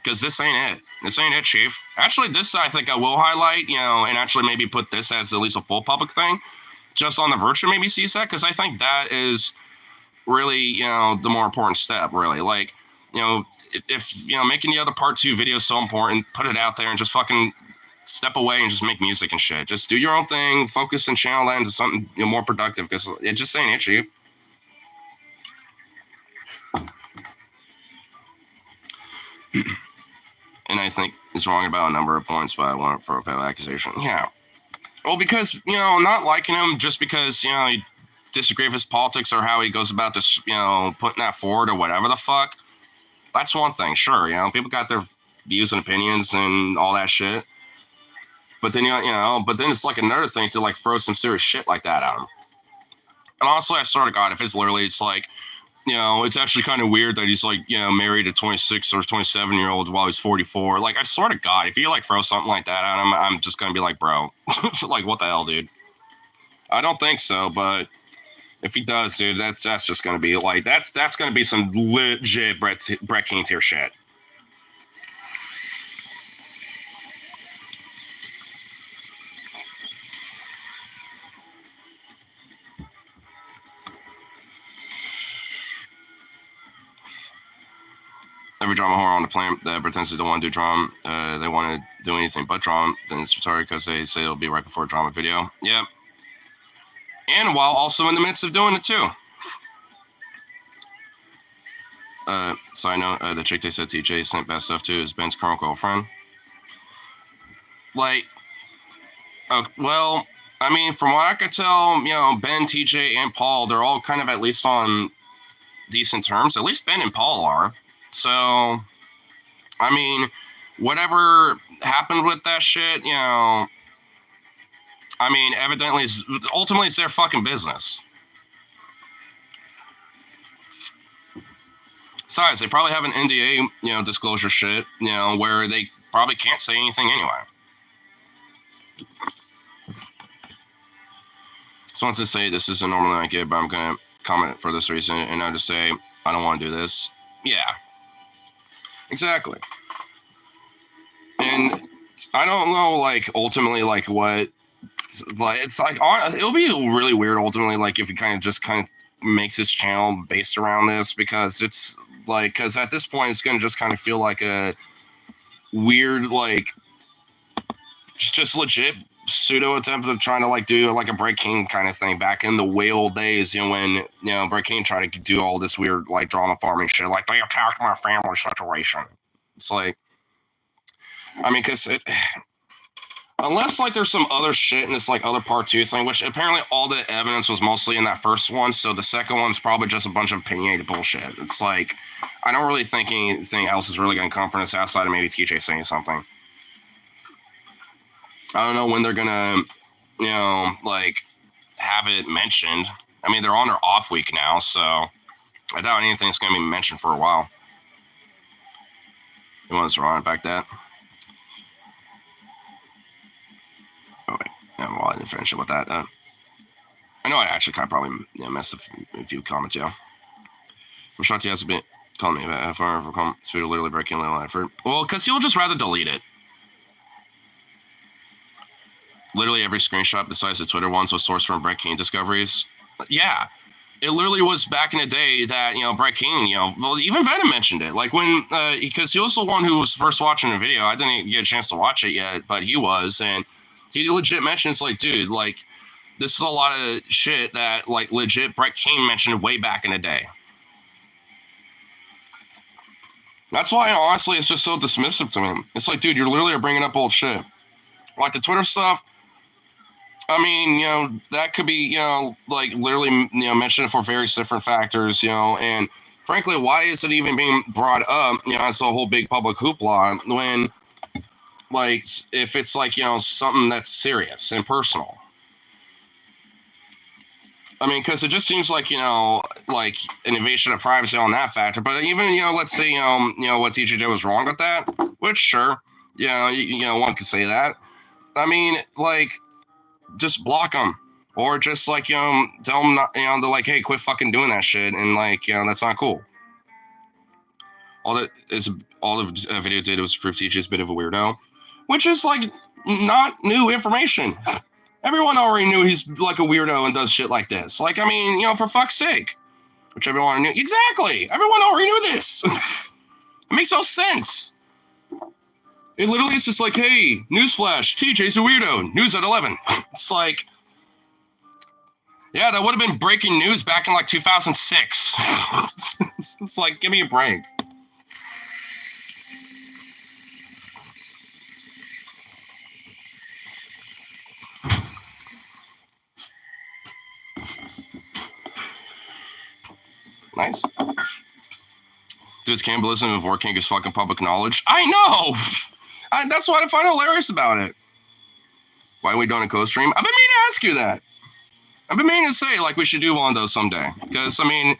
Because this ain't it. This ain't it, Chief. Actually, this I think I will highlight, and actually maybe put this as at least a full public thing, just on the Virtue maybe CSEC, because I think that is really, the more important step, really. Like, if making the other part 2 video is so important, put it out there and just fucking step away and just make music and shit. Just do your own thing, focus and channel that into something more productive, because it just ain't it, Chief. And I think he's wrong about a number of points, but I want for a accusation. Yeah. Well, because, not liking him just because, you disagree with his politics or how he goes about this, putting that forward or whatever the fuck. That's one thing, sure. People got their views and opinions and all that shit. But then, but then it's like another thing to like throw some serious shit like that at him. And honestly, I swear to God, if it's literally, it's like, it's actually kind of weird that he's like, married a 26 or 27-year-old while he's 44. Like, I swear to God, if you like throw something like that at him, I'm just going to be like, bro, like, what the hell, dude? I don't think so, but if he does, dude, that's just going to be like, that's going to be some legit Brett King tier shit. Every drama whore on the planet that pretends they don't want to do drama, they want to do anything but drama, then it's retarded because they say it'll be right before a drama video. Yep. And while also in the midst of doing it too. Side note, the chick they said TJ sent bad stuff to is Ben's current girlfriend. Like, well, I mean, from what I could tell, Ben, TJ, and Paul, they're all kind of at least on decent terms. At least Ben and Paul are. So, I mean, whatever happened with that shit, I mean, evidently, ultimately, it's their fucking business. Besides, they probably have an NDA, disclosure shit, where they probably can't say anything anyway. So I want to say this isn't normally I get, but I'm going to comment for this reason, and I just say, I don't want to do this. Yeah. Exactly. And I don't know, like, ultimately, like, what, like, it's like, it'll be really weird, ultimately, like, if he kind of makes his channel based around this, because it's, like, because at this point, it's going to just kind of feel like a weird, like, just legit pseudo attempt of trying to, like, do, like, a Brett King kind of thing back in the way old days, when, Brett King tried to do all this weird, like, drama farming shit, like, they attacked my family situation. It's like, I mean, because unless, like, there's some other shit in this, like, other part 2 thing, which apparently all the evidence was mostly in that first one, so the second one's probably just a bunch of opinionated bullshit. It's like, I don't really think anything else is really going to come from this outside of maybe TJ saying something. I don't know when they're gonna, like, have it mentioned. I mean, they're on their off week now, so I doubt anything's gonna be mentioned for a while. You want us to run it back that? didn't finish it with that. I know I actually kind of probably messed a few comments, yeah. I'm shocked he hasn't been calling me about FR for comments. Video literally breaking a little effort. Well, because he'll just rather delete it. Literally every screenshot besides the Twitter ones was sourced from Brett Keane discoveries. Yeah. It literally was back in the day that, Brett Keane, well, even Venom mentioned it. Like when, because he was the one who was first watching the video. I didn't get a chance to watch it yet, but he was. And he legit mentioned, it's like, dude, like, this is a lot of shit that, like, legit Brett Keane mentioned way back in the day. That's why, honestly, it's just so dismissive to me. It's like, dude, you're literally bringing up old shit. Like the Twitter stuff, I mean, that could be, like literally, mentioned for various different factors, and frankly, why is it even being brought up, as a whole big public hoopla when, like, if it's like, something that's serious and personal? I mean, because it just seems like, like an invasion of privacy on that factor. But even, let's say, what TJ did was wrong with that, which sure, one could say that. I mean, like, just block them, or just like tell them not, to like, hey, quit fucking doing that shit, and like, that's not cool. All the video did was prove TJ's a bit of a weirdo, which is like not new information. Everyone already knew he's like a weirdo and does shit like this. Like, I mean, for fuck's sake, which everyone knew. Exactly, everyone already knew this. It makes no sense. It literally is just like, hey, newsflash, TJ's a weirdo. News at 11. It's like, yeah, that would have been breaking news back in like 2006. It's like, give me a break. Nice. Dude's cannibalism of War King is fucking public knowledge. I know! That's what I find hilarious about it. Why are we doing a co-stream? I've been meaning to ask you that. I've been meaning to say, like, we should do one of those someday. Because, the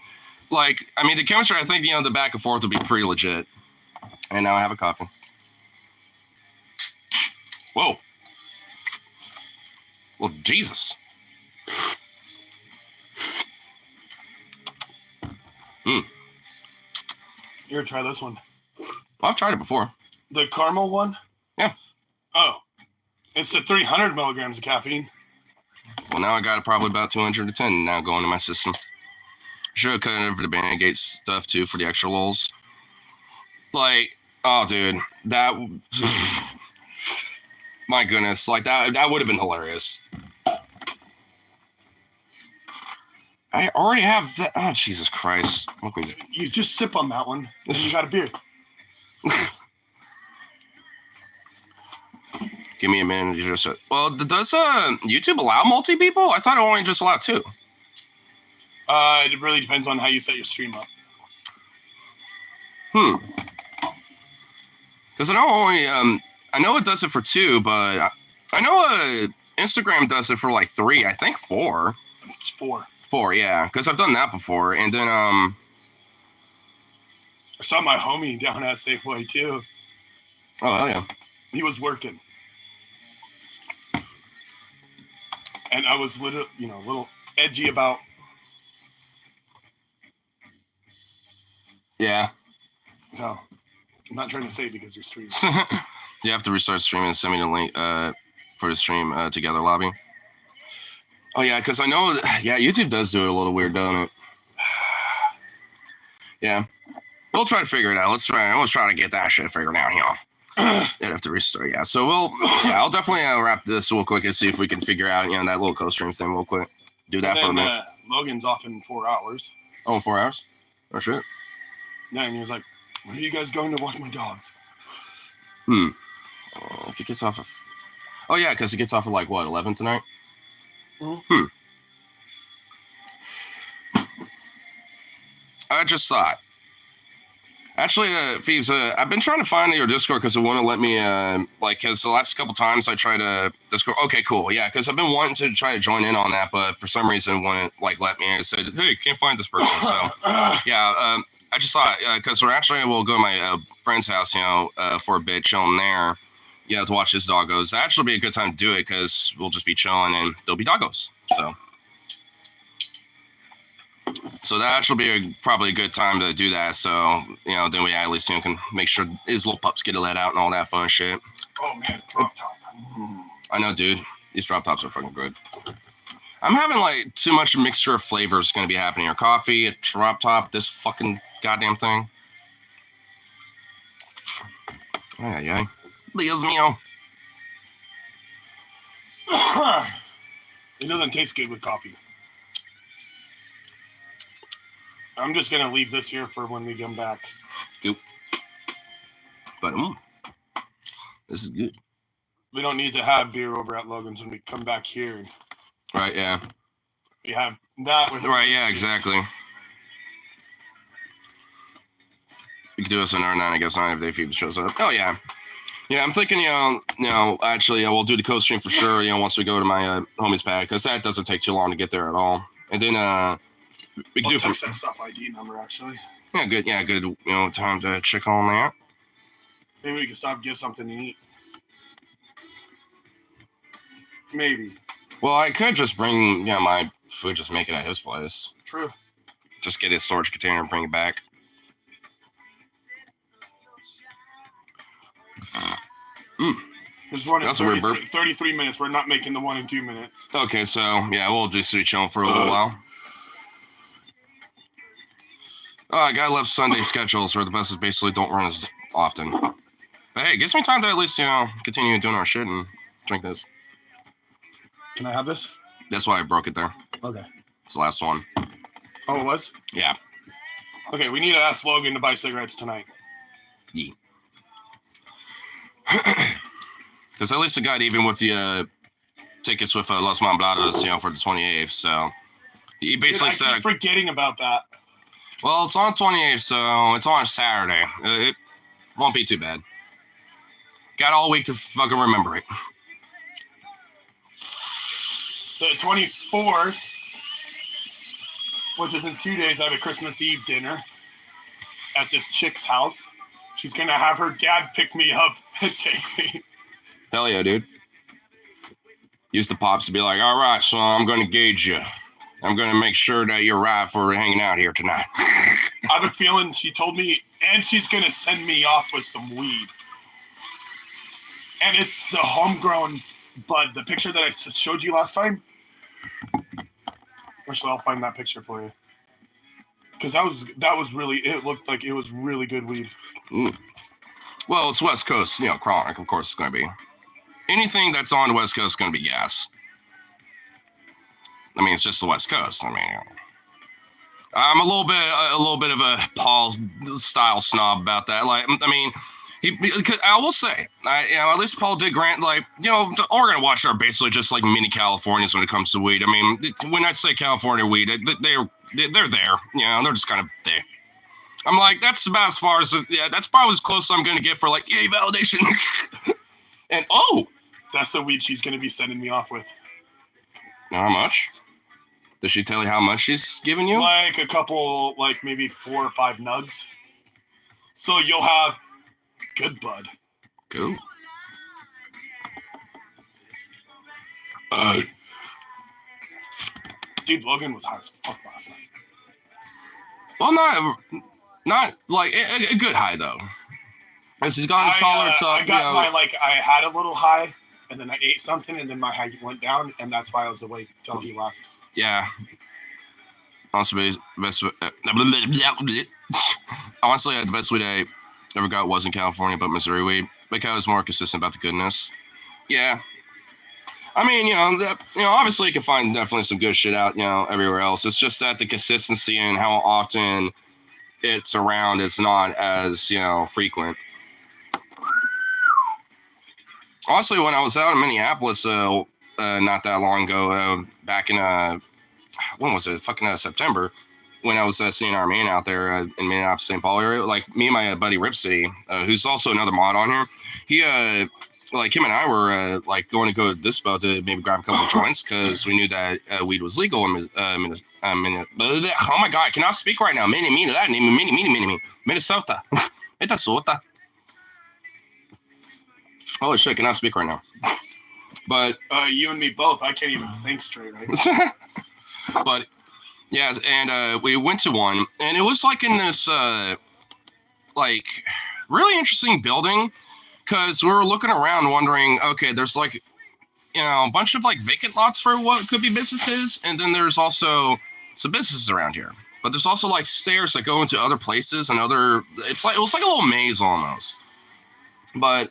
chemistry, I think, the back and forth would be pretty legit. And now I have a coffee. Whoa. Well, Jesus. You ever try this one? Well, I've tried it before. The caramel one? Yeah. Oh. It's the 300 milligrams of caffeine. Well, now I got probably about 210 now going in my system. Should have cut it over the Bandgate stuff, too, for the extra lulls. Like, oh, dude. That... my goodness. Like, that would have been hilarious. I already have that. Oh, Jesus Christ. You just sip on that one, and you got a beer. Give me a minute to just... Well, does YouTube allow multi-people? I thought it only just allowed two. It really depends on how you set your stream up. Because I know only... I know it does it for two, but I know Instagram does it for like 3. I think 4. It's 4. 4, yeah. Because I've done that before. And then... I saw my homie down at Safeway, too. Oh, hell yeah. He was working. And I was a little edgy about... Yeah. So, I'm not trying to say because you're streaming. You have to restart streaming and send me the link for the stream together lobby. Oh, yeah, because I know... YouTube does do it a little weird, doesn't it? Yeah. We'll try to figure it out. Let's try to get that shit figured out here. I'd have to restart, yeah. So I'll definitely wrap this real quick and see if we can figure out, that little co-stream thing real quick. Do that for a minute. Logan's off in 4 hours. Oh, 4 hours? Oh, shit. Yeah, and he was like, when are you guys going to watch my dogs? If he gets off of... Oh, yeah, because he gets off at, 11 tonight? Mm-hmm. I just thought. Actually, Phoebes, I've been trying to find your Discord because it wouldn't let me, because the last couple times I tried to Discord. Okay, cool. Yeah, because I've been wanting to try to join in on that, but for some reason it wouldn't, let me. I said, hey, can't find this person. So, yeah, I just thought, because we'll go to my friend's house, for a bit, chilling there. yeah, to watch his doggos. That actually be a good time to do it because we'll just be chilling and there'll be doggos. So that actually be probably a good time to do that. So, then we at least can make sure his little pups get let out and all that fun shit. Oh man, drop top. I know, dude. These drop tops are fucking good. I'm having like too much mixture of flavors going to be happening here. Coffee, a drop top, this fucking goddamn thing. Yeah. Dios mío. It doesn't taste good with coffee. I'm just gonna leave this here for when we come back. Goop. But this is good. We don't need to have beer over at Logan's when we come back here. Right, yeah. We have that with Right, yeah, exactly. We could do this another night, I guess, if Dave Phoebe shows up. Oh, yeah. Yeah, I'm thinking, actually, we'll do the co-stream for sure, once we go to my homie's pad, because that doesn't take too long to get there at all. And then, we can do text that stop ID number, actually. Yeah, good, time to check on that. Maybe we can stop, get something to eat. Maybe. Well, I could just bring, my food, just make it at his place. True. Just get his storage container and bring it back. There's one in That's a weird burp. 33 minutes. We're not making the 1 and 2 minutes. Okay, so, yeah, we'll just be chilling for a little while. Guy left Sunday schedules where the buses basically don't run as often. But hey, it gives me time to at least, continue doing our shit and drink this. Can I have this? That's why I broke it there. Okay. It's the last one. Oh, it was? Yeah. Okay, we need to ask Logan to buy cigarettes tonight. Yeah. Because at least I got even with the tickets with Los Mamblados, for the 28th. So he basically said, I keep forgetting about that. Well, it's on 28th, so it's on a Saturday. It won't be too bad. Got all week to fucking remember it. The 24th, which is in 2 days, I have a Christmas Eve dinner at this chick's house. She's going to have her dad pick me up and take me. Hell yeah, dude. Use the pops to be like, all right, so I'm going to gauge you. I'm going to make sure that you're right for hanging out here tonight. I have a feeling she told me, and she's going to send me off with some weed. And it's the homegrown bud. The picture that I showed you last time. Actually, I'll find that picture for you. Because that was really, it looked like it was really good weed. Well, it's West Coast, chronic, of course it's going to be. Anything that's on the West Coast is going to be gas. I mean, it's just the West Coast. I mean, I'm a little bit of a Paul style snob about that. Like, I mean, I will say, at least Paul did grant, like, Oregon and Washington are basically just like mini Californians when it comes to weed. I mean, when I say California weed, they're there. They're just kind of there. I'm like, that's about as far as, that's probably as close as I'm going to get for like, yay, validation. And that's the weed she's going to be sending me off with. How much? Does she tell you how much she's giving you? Like a couple, like maybe 4 or 5 nugs. So you'll have good bud. Cool. Dude, Logan was high as fuck last night. Well, not like a good high though. As he's got his tolerance up. I had a little high, and then I ate something, and then my high went down, and that's why I was awake until he left. Yeah. Honestly, the best weed I ever got wasn't California, but Missouri weed, because I was more consistent about the goodness. Yeah. I mean, obviously you can find definitely some good shit out, everywhere else. It's just that the consistency and how often it's around is not as, frequent. Honestly, when I was out in Minneapolis, not that long ago, back in, when was it? Fucking September, when I was seeing our man out there in Minneapolis, St. Paul area, like me and my buddy Rip City, who's also another mod on here, he, like him and I were like going to go to this spot to maybe grab a couple of joints because we knew that weed was legal in oh my god, I cannot speak right now. Minnesota. Minnesota. Holy shit, I cannot speak right now. But You and me both. I can't even think straight right. but yeah, and we went to one, and it was like in this like really interesting building, because we were looking around wondering, okay, there's like a bunch of like vacant lots for what could be businesses, and then there's also some businesses around here, but there's also like stairs that go into other places and other, it was like a little maze almost. But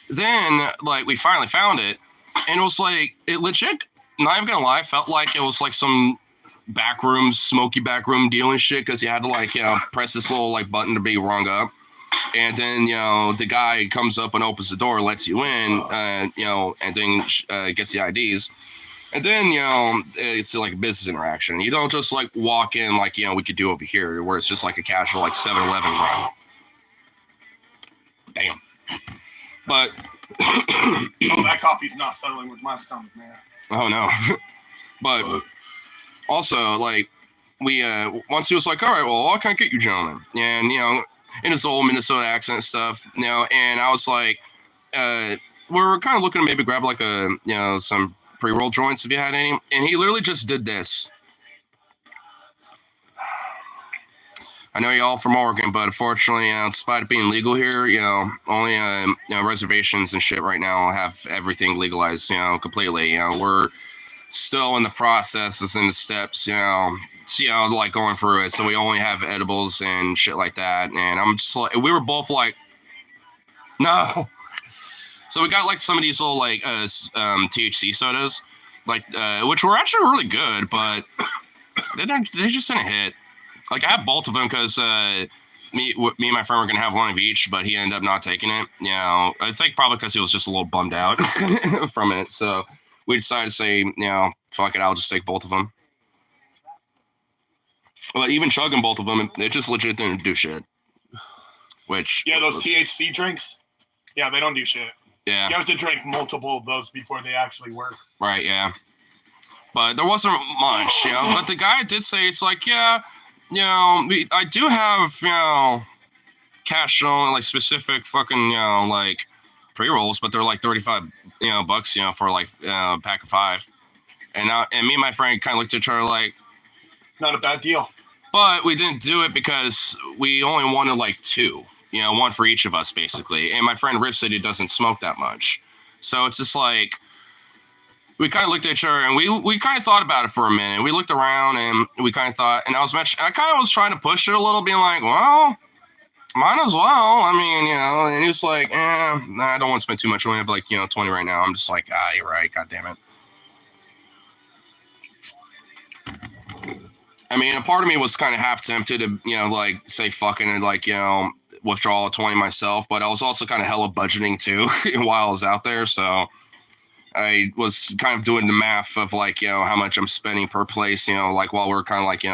then like we finally found it, and it was like, it legit, not even gonna lie, felt like it was like some smoky back room deal and shit, because you had to like press this little like button to be rung up, and then the guy comes up and opens the door, lets you in, and then gets the IDs, and then it's like a business interaction. You don't just like walk in like we could do over here, where it's just like a casual like 7-Eleven run. Damn. But Oh, that coffee's not settling with my stomach, man. oh no. But also, like, we once he was like, all right, well, what can I get you, gentlemen? And in his old Minnesota accent stuff, and I was like, we're kind of looking to maybe grab like a some pre-roll joints if you had any, and he literally just did this. I know y'all from Oregon, but unfortunately, despite it being legal here, only reservations and shit right now have everything legalized, completely. We're still in the processes and the steps, like going through it. So we only have edibles and shit like that. And I'm just like, we were both like, no. So we got like some of these little like THC sodas, like which were actually really good, but they just didn't hit. Like I had both of them because me and my friend were gonna have one of each, but he ended up not taking it. I think probably because he was just a little bummed out from it. So we decided to say, fuck it, I'll just take both of them. But even chugging both of them, it just legit didn't do shit. Which those THC drinks, they don't do shit. Yeah, you have to drink multiple of those before they actually work. Right. Yeah. But there wasn't much, But the guy did say it's like, I do have, cash on like specific fucking, like pre-rolls, but they're like 35, bucks, for like a pack of 5. And me and my friend kind of looked at each other like, not a bad deal. But we didn't do it because we only wanted like 2, one for each of us basically. And my friend Rich said he doesn't smoke that much. So it's just like, we kind of looked at each other and we kind of thought about it for a minute. We looked around and we kind of thought, and I kind of was trying to push it a little, being like, well, might as well. I mean, and he was like, I don't want to spend too much. I only have like, 20 right now. I'm just like, you're right. God damn it. I mean, a part of me was kind of half tempted to, like say fucking and like, withdraw a 20 myself, but I was also kind of hella budgeting too while I was out there. So I was kind of doing the math of like, how much I'm spending per place, like while we're kind of like,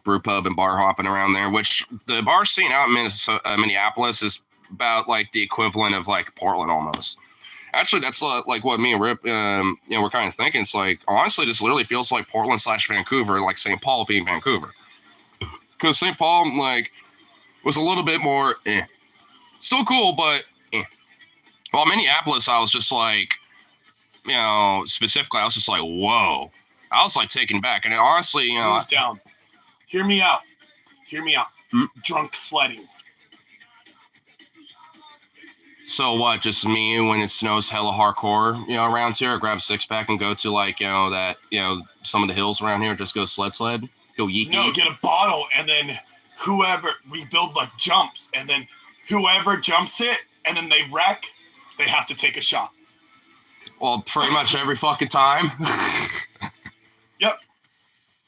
brew pub and bar hopping around there, which the bar scene out in Minneapolis is about like the equivalent of like Portland almost. Actually, that's like what me and Rip, we're kind of thinking. It's like, honestly, this literally feels like Portland / Vancouver, like St. Paul being Vancouver. Because St. Paul, like, was a little bit more, still cool, but While Minneapolis, I was just like, specifically, I was just like, whoa. I was like taken back. And honestly, Who's down? Hear me out. Drunk sledding. So what? Just me when it snows hella hardcore, around here. I grab a 6-pack and go to like, that, some of the hills around here. Just go sled, go yeet. No, get a bottle and then whoever we build like jumps and then whoever jumps it and then they wreck, they have to take a shot. Well, pretty much every fucking time. Yep.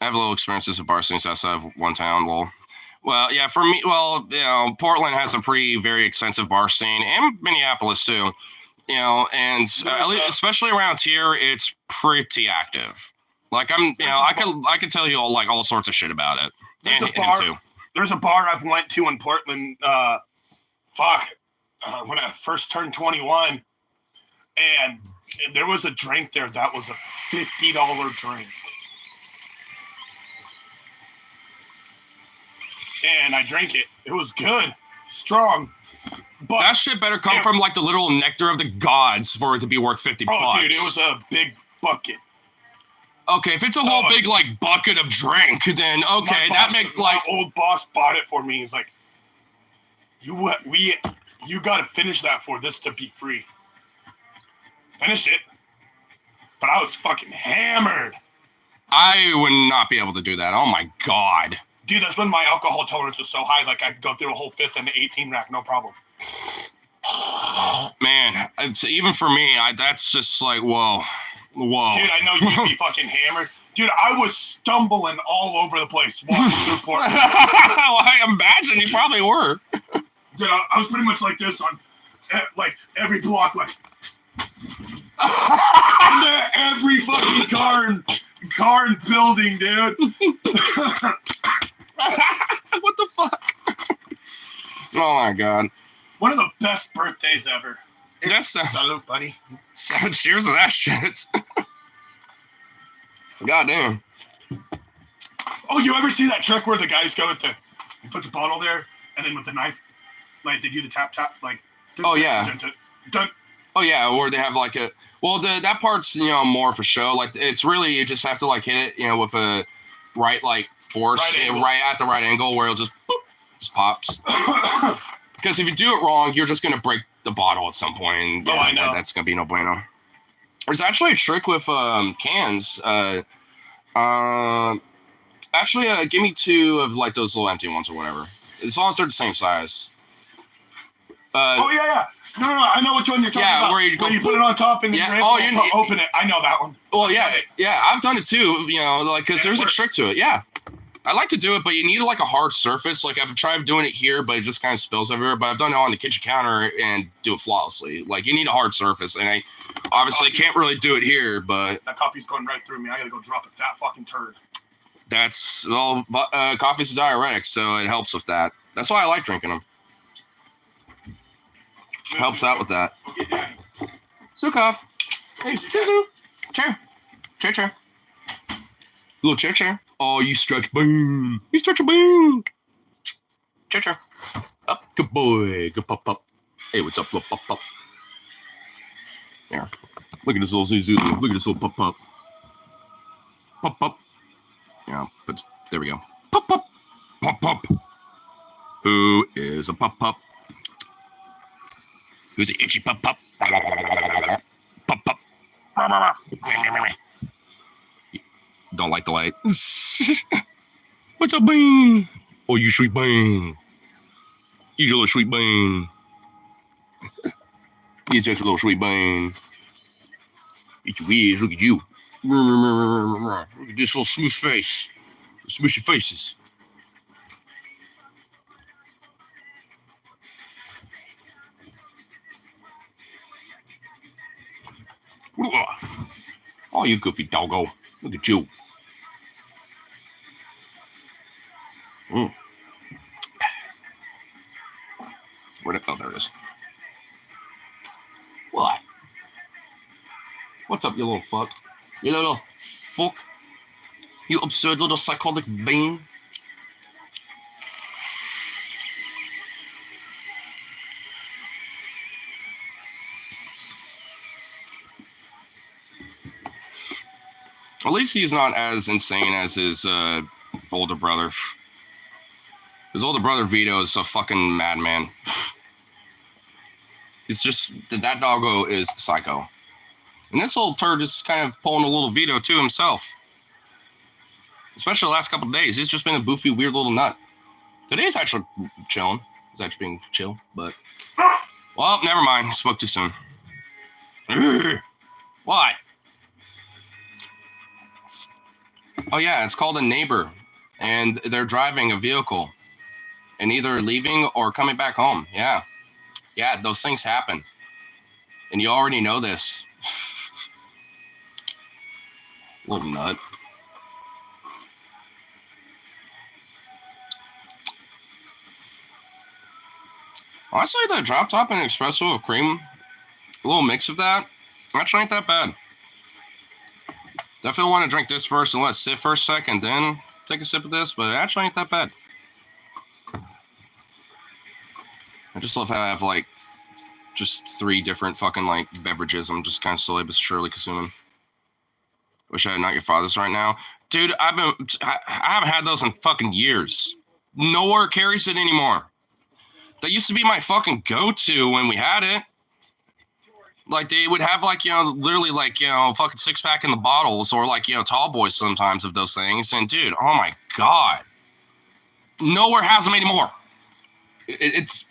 I have a little experiences with bar scenes outside of one town. Well, yeah, for me, Portland has a very extensive bar scene, and Minneapolis too. And especially around here, it's pretty active. Like I can tell you all sorts of shit about it. There's a bar I've went to in Portland. When I first turned 21, and there was a drink there that was a $50 drink. And I drank it. It was good, strong, But That shit better come from like the little nectar of the gods for it to be worth 50 bucks. oh, dude, it was a big bucket. Okay, if it's a whole big like bucket of drink, then okay, that make like my old boss bought it for me. He's like, you got to finish that for this to be free. Finished it, but I was fucking hammered. I would not be able to do that. Oh my god, dude, that's when my alcohol tolerance was so high. Like I could go through a whole 5th and 18 rack, no problem. Man, it's, even for me, that's just like whoa. Dude, I know you'd be fucking hammered. Dude, I was stumbling all over the place walking through Portland. Well, I imagine you probably were. Dude, I was pretty much like this on like every block, like every fucking car and building, dude. What the fuck? Oh my god. One of the best birthdays ever. That's Salute, buddy. Cheers to that shit. God damn. Oh, you ever see that trick where the guys go with you put the bottle there and then with the knife, like they do the tap, like. Oh yeah. Dun. Oh yeah, or they have like a. Well, that part's more for show. Like it's really you just have to like hit it, with a right like force, right at the right angle where it'll just boop, just pops. Because if you do it wrong, you're just gonna break the bottle at some point. And, I know. That's gonna be no bueno. There's actually a trick with cans. Actually, give me 2 of like those little empty ones or whatever. As long as they're the same size. Oh yeah. No, I know which one you're talking about. Where you put it on top and you open it. I know that one. Well, yeah, I've done it too. Like because there's a trick to it. Yeah. I like to do it, but you need like a hard surface. Like I've tried doing it here, but it just kind of spills everywhere. But I've done it on the kitchen counter and do it flawlessly. Like you need a hard surface, and I obviously can't really do it here. But that coffee's going right through me. I gotta go drop a fat fucking turd. That's coffee's a diuretic, so it helps with that. That's why I like drinking them. Helps out with that. Okay, Daddy. Sukov. Hey, Suzu. Chair. Little chair. Oh, you stretch, boom. You stretch a boom. Chair. Up, good boy. Good pup. Hey, what's up, little pup? There. Look at this little Zuzu. Look at this little pup. Pup. Yeah, but there we go. Pup. Who is a pup? Who's an itchy pup? Pup. Don't like the light. What's up, Bean? Oh, you sweet Bean. You little sweet Bean. He's just a little sweet Bean. It's weird. Look at you. Look at this little smoosh face. Smooshy faces. Oh, you goofy doggo. Look at you. Oh, there it is. What? What's up, you little fuck? You little fuck? You absurd little psychotic being? At least he's not as insane as his older brother. His older brother Vito is a fucking madman. He's just that doggo is psycho, and this old turd is kind of pulling a little Vito to himself. Especially the last couple of days, he's just been a boofy, weird little nut. Today's actually chilling. He's actually being chill, but well, never mind. Spoke too soon. What? Oh yeah, it's called a neighbor, and they're driving a vehicle, and either leaving or coming back home. Yeah, those things happen, and you already know this. Little nut. Honestly, the drop top and espresso with cream, a little mix of that, actually ain't that bad. Definitely want to drink this first and let it sit for a second, then take a sip of this, but it actually ain't that bad. I just love how I have like just 3 different fucking like beverages. I'm just kind of slowly but surely consuming. Wish I had Not Your Father's right now, dude. I haven't had those in fucking years. Nowhere carries it anymore. That used to be my fucking go-to when we had it. Like they would have like, you know, literally like, you know, fucking 6-pack in the bottles or like, you know, tall boys sometimes of those things. And dude, oh my God. Nowhere has them anymore. It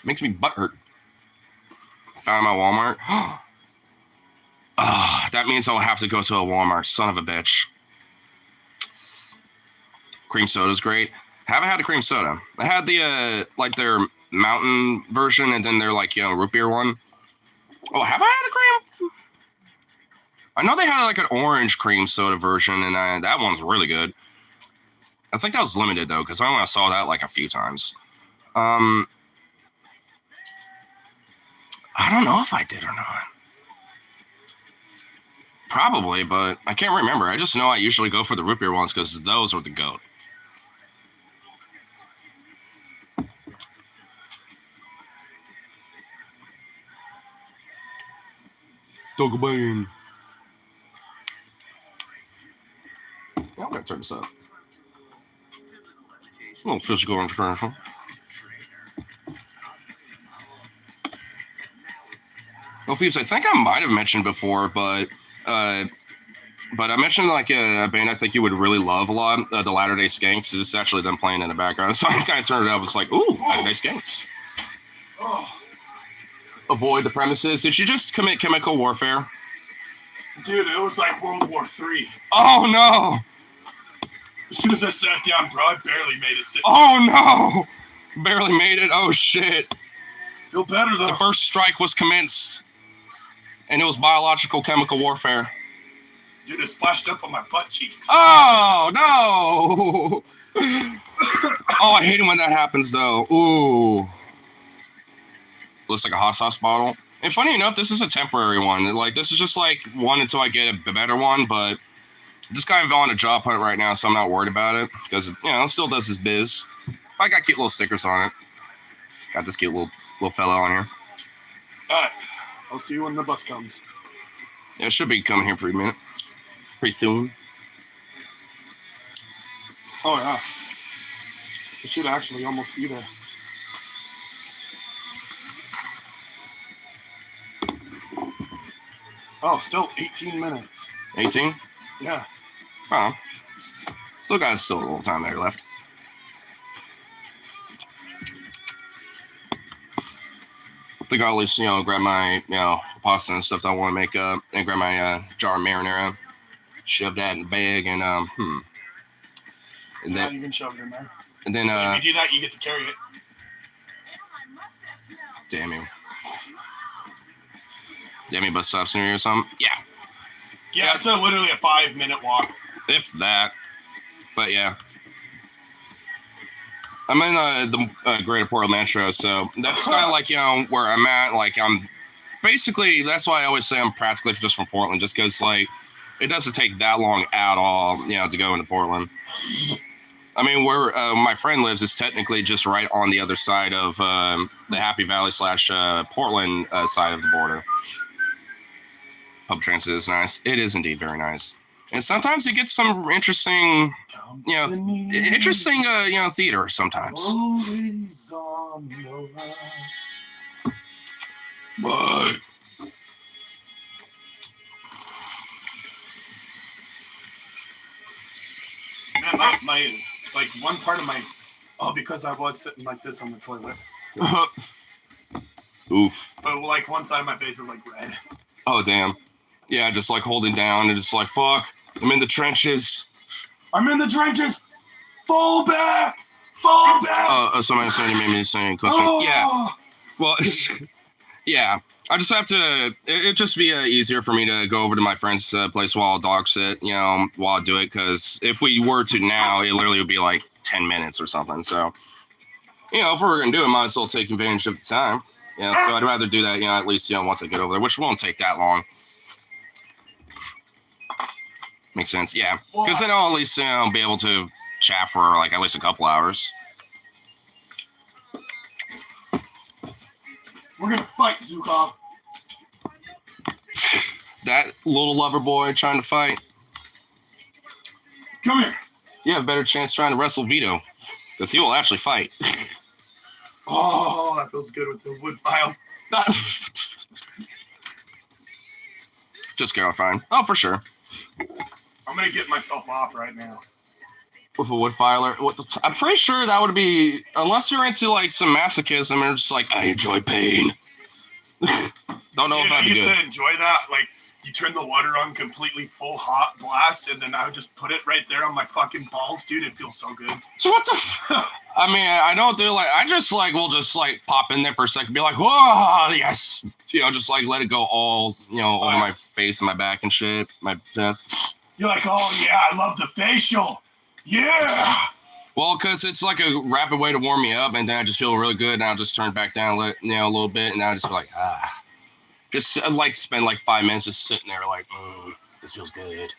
makes me butthurt. Found my Walmart. That means I'll have to go to a Walmart. Son of a bitch. Cream soda's great. Haven't had a cream soda. I had the like their mountain version and then their like, you know, root beer one. Oh, have I had a cream? I know they had like an orange cream soda version, and that one's really good. I think that was limited though, because I only saw that like a few times. I don't know if I did or not. Probably, but I can't remember. I just know I usually go for the root beer ones because those are the GOAT. Dog Bane. Yeah, I'm gonna turn this up. A little physical integration. Well, Phoebes, I think I might have mentioned before, but I mentioned like a band I think you would really love a lot, the Latter Day Skanks. It's actually them playing in the background, so I kind of turned it up. It's like, ooh, Latter Day Skanks. Oh, Avoid the premises. Did you just commit chemical warfare? dude, it was like World War III. Oh no! As soon as I sat down, bro, I barely made it sit. Oh no! Barely made it. Oh shit! Feel better though. The first strike was commenced, and it was biological chemical warfare. Dude, it splashed up on my butt cheeks. Oh no! Oh, I hate it when that happens though. Ooh. Looks like a hot sauce bottle. And funny enough, this is a temporary one. Like, this is just like one until I get a better one, but I'm just kind of on a job hunt right now, so I'm not worried about it. Because, you know, it still does his biz. I got cute little stickers on it. Got this cute little fella on here. Alright, I'll see you when the bus comes. Yeah, it should be coming here pretty soon. Oh yeah. It should actually almost be there. Oh, still 18 minutes. 18? Yeah. Oh. Still got a little time there left. I think I'll at least, you know, grab my, you know, pasta and stuff that I want to make up, and grab my jar of marinara, shove that in the bag, and and Yeah, then you can shove it in there. and then If you do that, you get to carry it. damn you. You have any bus stops near you or something? Yeah, Yeah, it's literally a 5-minute walk. if that. But yeah. I'm in the Greater Portland Metro, so that's kind of like, you know, where I'm at. Like, I'm basically, that's why I always say I'm practically just from Portland, just because, like, it doesn't take that long at all, you know, to go into Portland. I mean, where my friend lives is technically just right on the other side of the Happy Valley / Portland side of the border. Public transit is nice. It is indeed very nice. And sometimes you get some interesting, you know, theater sometimes. Always on the run. But man, my like one part of my because I was sitting like this on the toilet. Oof. But like one side of my face is like red. Oh, damn. Yeah, just like holding down and just like, fuck, I'm in the trenches. I'm in the trenches. Fall back. Fall back. Somebody made me say a question. Oh. Yeah. Well, yeah. I just have to, it'd just be easier for me to go over to my friend's place while I'll dog sit, you know, while I do it. Because if we were to now, it literally would be like 10 minutes or something. So, you know, if we were going to do it, might as well take advantage of the time. Yeah, so I'd rather do that, you know, at least, you know, once I get over there, which won't take that long. Makes sense, yeah. Because then I'll at least, you know, be able to chat for like at least a couple hours. We're gonna fight, Zukov. That little lover boy trying to fight. Come here. You have a better chance trying to wrestle Vito, because he will actually fight. Oh, that feels good with the wood file. Just go fine. Oh, for sure. I'm gonna get myself off right now. With a wood filer. I'm pretty sure that would be, unless you're into like some masochism or just like, I enjoy pain. Don't know if I that'd be used good. to enjoy that. Like, you turn the water on completely full hot blast, and then I would just put it right there on my fucking balls, dude. It feels so good. So what the I mean, I don't do like, I just like, will just like pop in there for a second, be like, whoa, yes. You know, just like let it go all, you know, over my face and my back and shit, my chest. You're like, oh yeah, I love the facial. Yeah. Well, because it's like a rapid way to warm me up, and then I just feel really good, and I'll just turn back down, a little bit, and I'll just be like, just like spend like 5 minutes just sitting there, like, this feels good.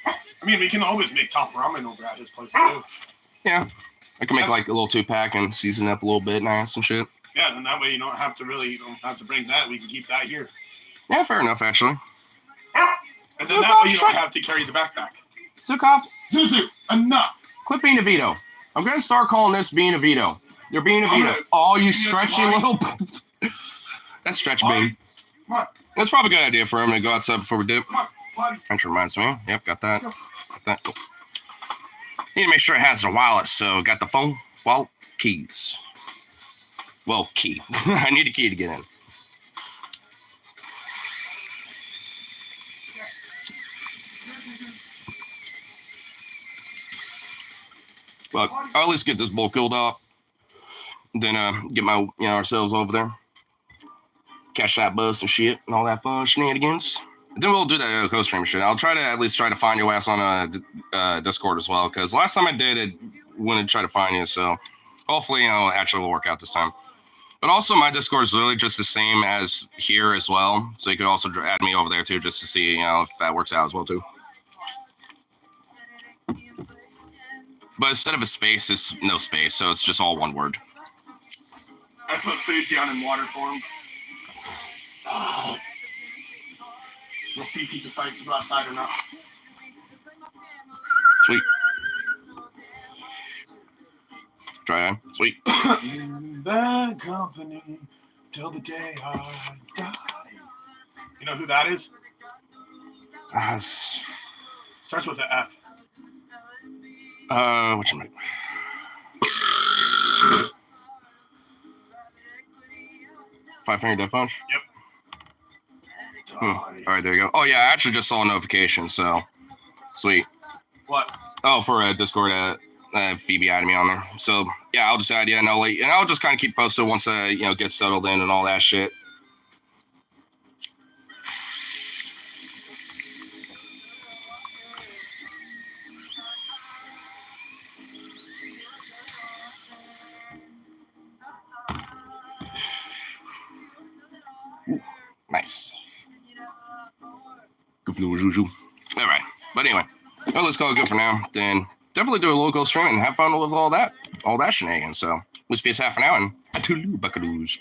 I mean, we can always make top ramen over at his place too. Yeah, I can make like a little 2-pack and season it up a little bit, nice and shit. Yeah, and that way you don't have to bring that. We can keep that here, Yeah, fair enough, actually. and then that way you don't have to carry the backpack. Zukov, Zuzu, enough. quit being a Vito. I'm gonna start calling this being a Vito. You're being a I'm Vito. gonna- Oh, you being a stretchy Mike. little. That's stretch baby. Come on, That's probably a good idea for him to go outside before we dip. come on, buddy. Which reminds me. Yep, got that. Got that. Cool. Need to make sure it has a wallet, so got the phone, wallet, keys. Well, key. I need a key to get in. But I'll at least get this bull killed off. Then get my ourselves over there. Catch that bus and shit and all that fun shenanigans. Then we'll do that co-stream shit. I'll try to at least try to find your ass on Discord as well, because last time I did it, wouldn't try to find you. So hopefully, actually will work out this time. But also, my Discord is really just the same as here as well. So you could also add me over there too, just to see if that works out as well too. But instead of a space, it's no space, so it's just all one word. I put food down in water for him. We'll see if he decides to go outside or not. Sweet. Try that. Sweet. In bad company till the day I die. You know who that is? Starts with an F. Which one? Five Finger Death Punch? Yep. All right, there you go. Oh, yeah, I actually just saw a notification, so sweet. What? Oh, for Discord, Phoebe added me on there. So, yeah, I'll just add you, and I'll just kind of keep posted once I, get settled in and all that shit. Ooh, nice. Good little juju. All right, but anyway, well, let's call it good for now. Then definitely do a local stream and have fun with all that shenanigans. So, we'll space half an hour and toodaloo buckadoos.